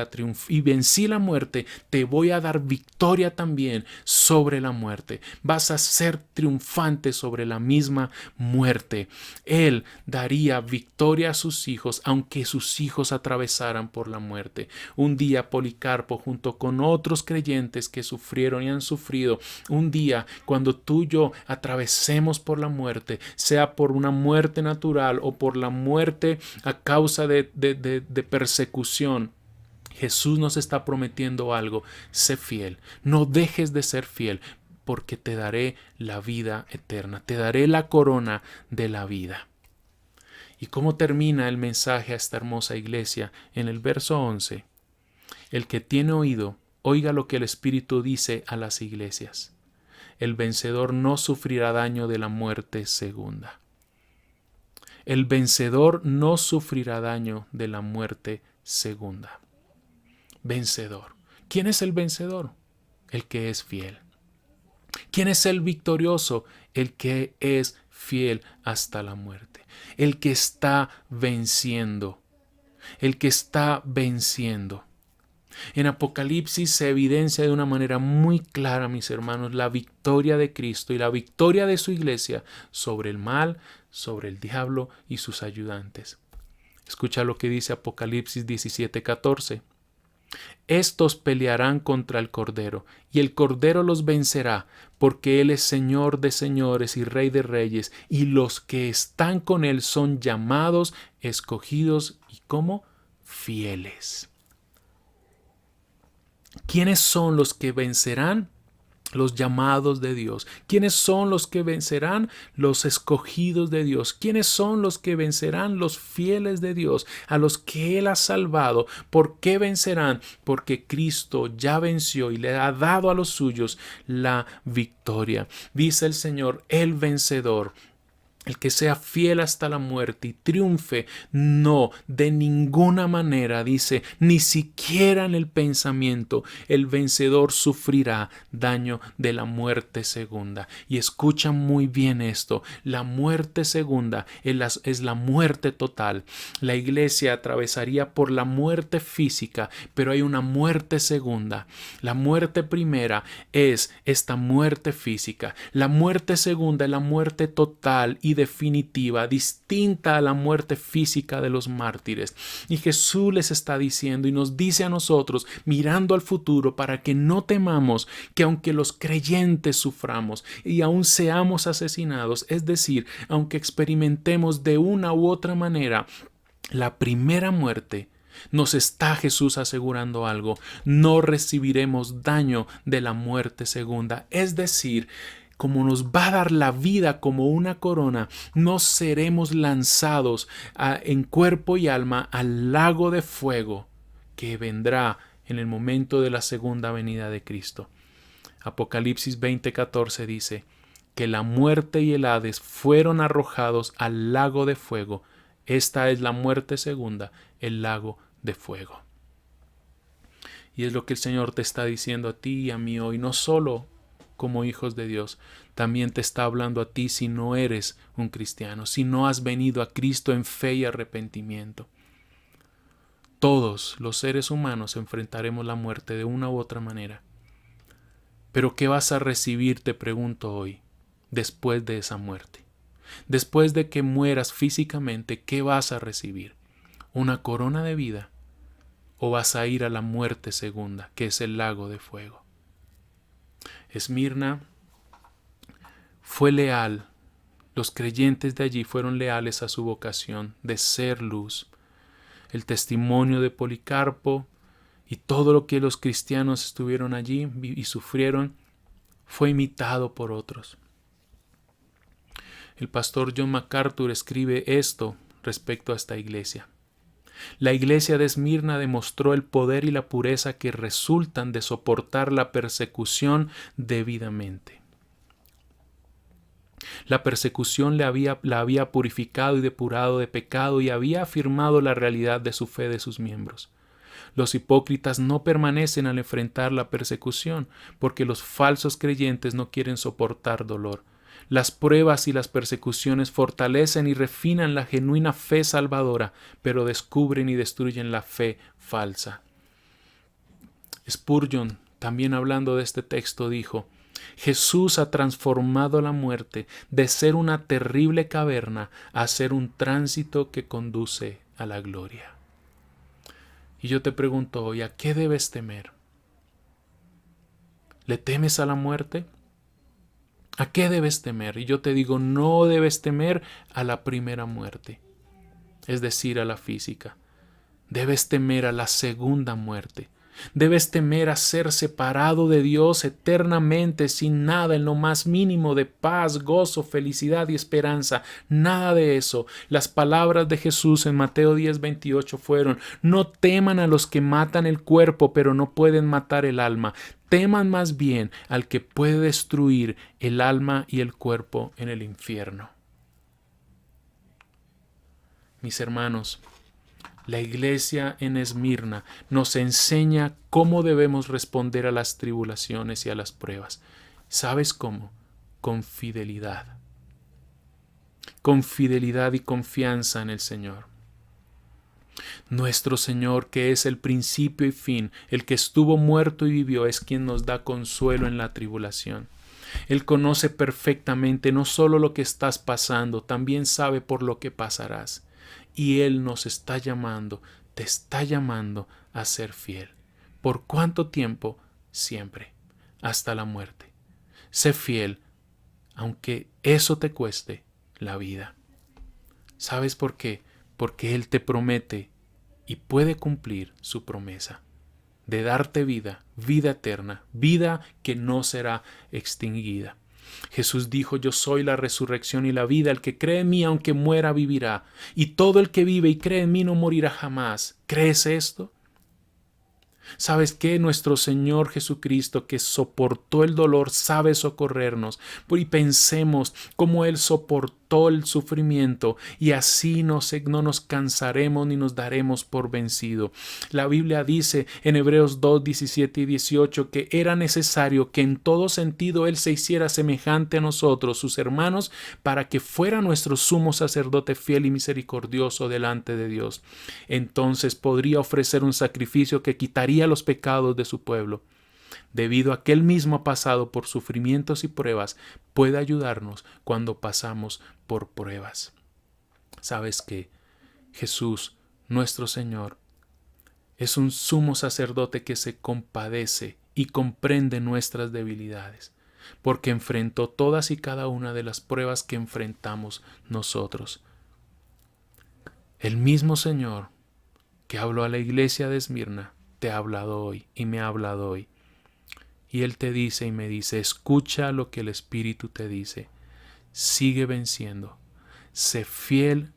y vencí la muerte, te voy a dar victoria también sobre la muerte. Vas a ser triunfante sobre la misma muerte. Él daría victoria a sus hijos, aunque sus hijos atravesaran por la muerte. Un día Policarpo, junto con otros creyentes que sufrieron y han sufrido, un día cuando tú y yo atravesemos por la muerte, sea por una muerte natural o por la muerte a causa de persecución, Jesús nos está prometiendo algo: sé fiel, no dejes de ser fiel, porque te daré la vida eterna, te daré la corona de la vida. ¿Y cómo termina el mensaje a esta hermosa iglesia? En el verso 11, el que tiene oído, oiga lo que el Espíritu dice a las iglesias. El vencedor no sufrirá daño de la muerte segunda. El vencedor no sufrirá daño de la muerte segunda. Vencedor. ¿Quién es el vencedor? El que es fiel. ¿Quién es el victorioso? El que es fiel hasta la muerte. El que está venciendo. El que está venciendo. En Apocalipsis se evidencia de una manera muy clara, mis hermanos, la victoria de Cristo y la victoria de su iglesia sobre el mal, sobre el diablo y sus ayudantes. Escucha lo que dice Apocalipsis 17:14. Estos pelearán contra el Cordero, y el Cordero los vencerá, porque Él es Señor de señores y Rey de reyes, y los que están con Él son llamados, escogidos y como fieles. ¿Quiénes son los que vencerán? Los llamados de Dios. ¿Quiénes son los que vencerán? Los escogidos de Dios. ¿Quiénes son los que vencerán? Los fieles de Dios, a los que Él ha salvado. ¿Por qué vencerán? Porque Cristo ya venció y le ha dado a los suyos la victoria. Dice el Señor, el vencedor, el que sea fiel hasta la muerte y triunfe, no, de ninguna manera, dice, ni siquiera en el pensamiento, el vencedor sufrirá daño de la muerte segunda. Y escucha muy bien esto: la muerte segunda es la muerte total. La iglesia atravesaría por la muerte física, pero hay una muerte segunda. La muerte primera es esta muerte física. La muerte segunda es la muerte total y definitiva, distinta a la muerte física de los mártires. Y Jesús les está diciendo y nos dice a nosotros, mirando al futuro, para que no temamos que aunque los creyentes suframos y aún seamos asesinados, es decir, aunque experimentemos de una u otra manera la primera muerte, nos está Jesús asegurando algo: no recibiremos daño de la muerte segunda. Es decir, como nos va a dar la vida como una corona, no seremos lanzados en cuerpo y alma al lago de fuego que vendrá en el momento de la segunda venida de Cristo. Apocalipsis 20:14 dice que la muerte y el Hades fueron arrojados al lago de fuego. Esta es la muerte segunda, el lago de fuego. Y es lo que el Señor te está diciendo a ti y a mí hoy, no solo como hijos de Dios, también te está hablando a ti si no eres un cristiano, si no has venido a Cristo en fe y arrepentimiento. Todos los seres humanos enfrentaremos la muerte de una u otra manera. Pero ¿qué vas a recibir, te pregunto hoy, después de esa muerte? Después de que mueras físicamente, ¿qué vas a recibir? ¿Una corona de vida? ¿O vas a ir a la muerte segunda, que es el lago de fuego? Esmirna fue leal. Los creyentes de allí fueron leales a su vocación de ser luz. El testimonio de Policarpo y todo lo que los cristianos estuvieron allí y sufrieron fue imitado por otros. El pastor John MacArthur escribe esto respecto a esta iglesia. La iglesia de Esmirna demostró el poder y la pureza que resultan de soportar la persecución debidamente. La persecución la había purificado y depurado de pecado y había afirmado la realidad de su fe de sus miembros. Los hipócritas no permanecen al enfrentar la persecución, porque los falsos creyentes no quieren soportar dolor. Las pruebas y las persecuciones fortalecen y refinan la genuina fe salvadora, pero descubren y destruyen la fe falsa. Spurgeon, también hablando de este texto, dijo: Jesús ha transformado la muerte de ser una terrible caverna a ser un tránsito que conduce a la gloria. Y yo te pregunto hoy, ¿a qué debes temer? ¿Le temes a la muerte? ¿A qué debes temer? Y yo te digo, no debes temer a la primera muerte, es decir, a la física. Debes temer a la segunda muerte. Debes temer a ser separado de Dios eternamente, sin nada en lo más mínimo de paz, gozo, felicidad y esperanza. Nada de eso. Las palabras de Jesús en Mateo 10:28 fueron: no teman a los que matan el cuerpo, pero no pueden matar el alma. Teman más bien al que puede destruir el alma y el cuerpo en el infierno. Mis hermanos, la iglesia en Esmirna nos enseña cómo debemos responder a las tribulaciones y a las pruebas. ¿Sabes cómo? Con fidelidad. Con fidelidad y confianza en el Señor. Nuestro Señor, que es el principio y fin, el que estuvo muerto y vivió, es quien nos da consuelo en la tribulación. Él conoce perfectamente no solo lo que estás pasando, también sabe por lo que pasarás. Y Él nos está llamando, te está llamando a ser fiel. ¿Por cuánto tiempo? Siempre, hasta la muerte. Sé fiel, aunque eso te cueste la vida. ¿Sabes por qué? Porque Él te promete y puede cumplir su promesa de darte vida, vida eterna, vida que no será extinguida. Jesús dijo: yo soy la resurrección y la vida, el que cree en mí aunque muera vivirá, y todo el que vive y cree en mí no morirá jamás. ¿Crees esto? ¿Sabes qué? Nuestro Señor Jesucristo, que soportó el dolor, sabe socorrernos. Y pensemos cómo Él soportó el sufrimiento y así no nos cansaremos ni nos daremos por vencido. La Biblia dice en Hebreos 2, 17 y 18 que era necesario que en todo sentido Él se hiciera semejante a nosotros, sus hermanos, para que fuera nuestro sumo sacerdote fiel y misericordioso delante de Dios. Entonces podría ofrecer un sacrificio que quitaría los pecados de su pueblo. Debido a que Él mismo ha pasado por sufrimientos y pruebas, puede ayudarnos cuando pasamos por pruebas. ¿Sabes qué? Jesús, nuestro Señor, es un sumo sacerdote que se compadece y comprende nuestras debilidades, porque enfrentó todas y cada una de las pruebas que enfrentamos nosotros. El mismo Señor que habló a la iglesia de Esmirna te ha hablado hoy y me ha hablado hoy. Y Él te dice y me dice: escucha lo que el Espíritu te dice. Sigue venciendo. Sé fiel,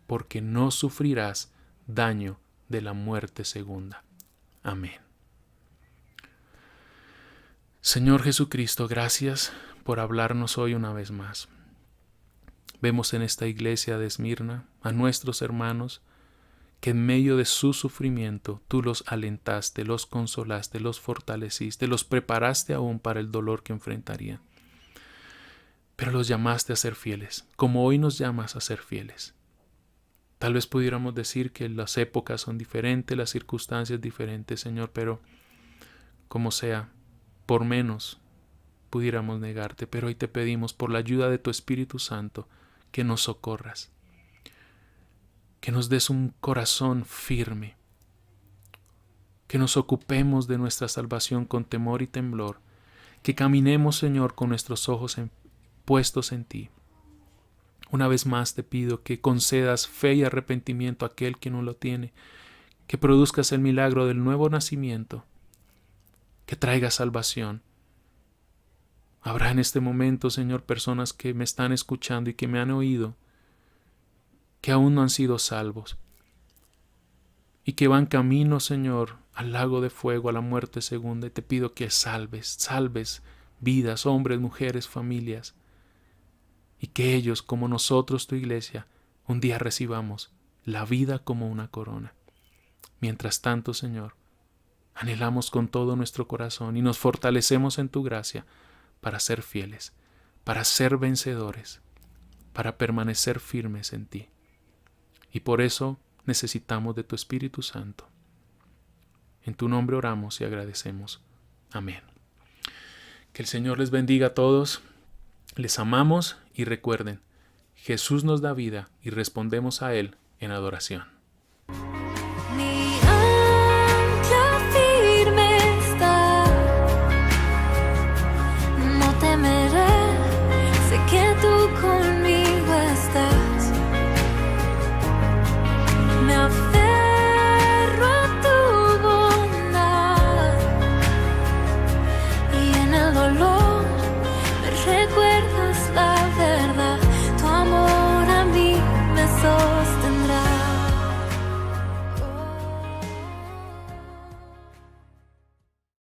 porque no sufrirás daño de la muerte segunda. Amén. Señor Jesucristo, gracias por hablarnos hoy una vez más. Vemos en esta iglesia de Esmirna a nuestros hermanos que en medio de su sufrimiento tú los alentaste, los consolaste, los fortaleciste, los preparaste aún para el dolor que enfrentarían. Pero los llamaste a ser fieles, como hoy nos llamas a ser fieles. Tal vez pudiéramos decir que las épocas son diferentes, las circunstancias diferentes, Señor, pero como sea, por menos pudiéramos negarte, pero hoy te pedimos por la ayuda de tu Espíritu Santo que nos socorras, que nos des un corazón firme, que nos ocupemos de nuestra salvación con temor y temblor, que caminemos, Señor, con nuestros ojos puestos en ti. Una vez más te pido que concedas fe y arrepentimiento a aquel que no lo tiene, que produzcas el milagro del nuevo nacimiento, que traiga salvación. Habrá en este momento, Señor, personas que me están escuchando y que me han oído, que aún no han sido salvos. y que van camino, Señor, al lago de fuego, a la muerte segunda. Y te pido que salves vidas, hombres, mujeres, familias, y que ellos, como nosotros, tu iglesia, un día recibamos la vida como una corona. Mientras tanto, Señor, anhelamos con todo nuestro corazón y nos fortalecemos en tu gracia para ser fieles, para ser vencedores, para permanecer firmes en ti. Y por eso necesitamos de tu Espíritu Santo. En tu nombre oramos y agradecemos. Amén. Que el Señor les bendiga a todos. Les amamos y recuerden, Jesús nos da vida y respondemos a Él en adoración. Mi ancla firme está, no temeré, sé que tú conmigo estás. Me aferro a tu bondad y en el dolor me recuerdo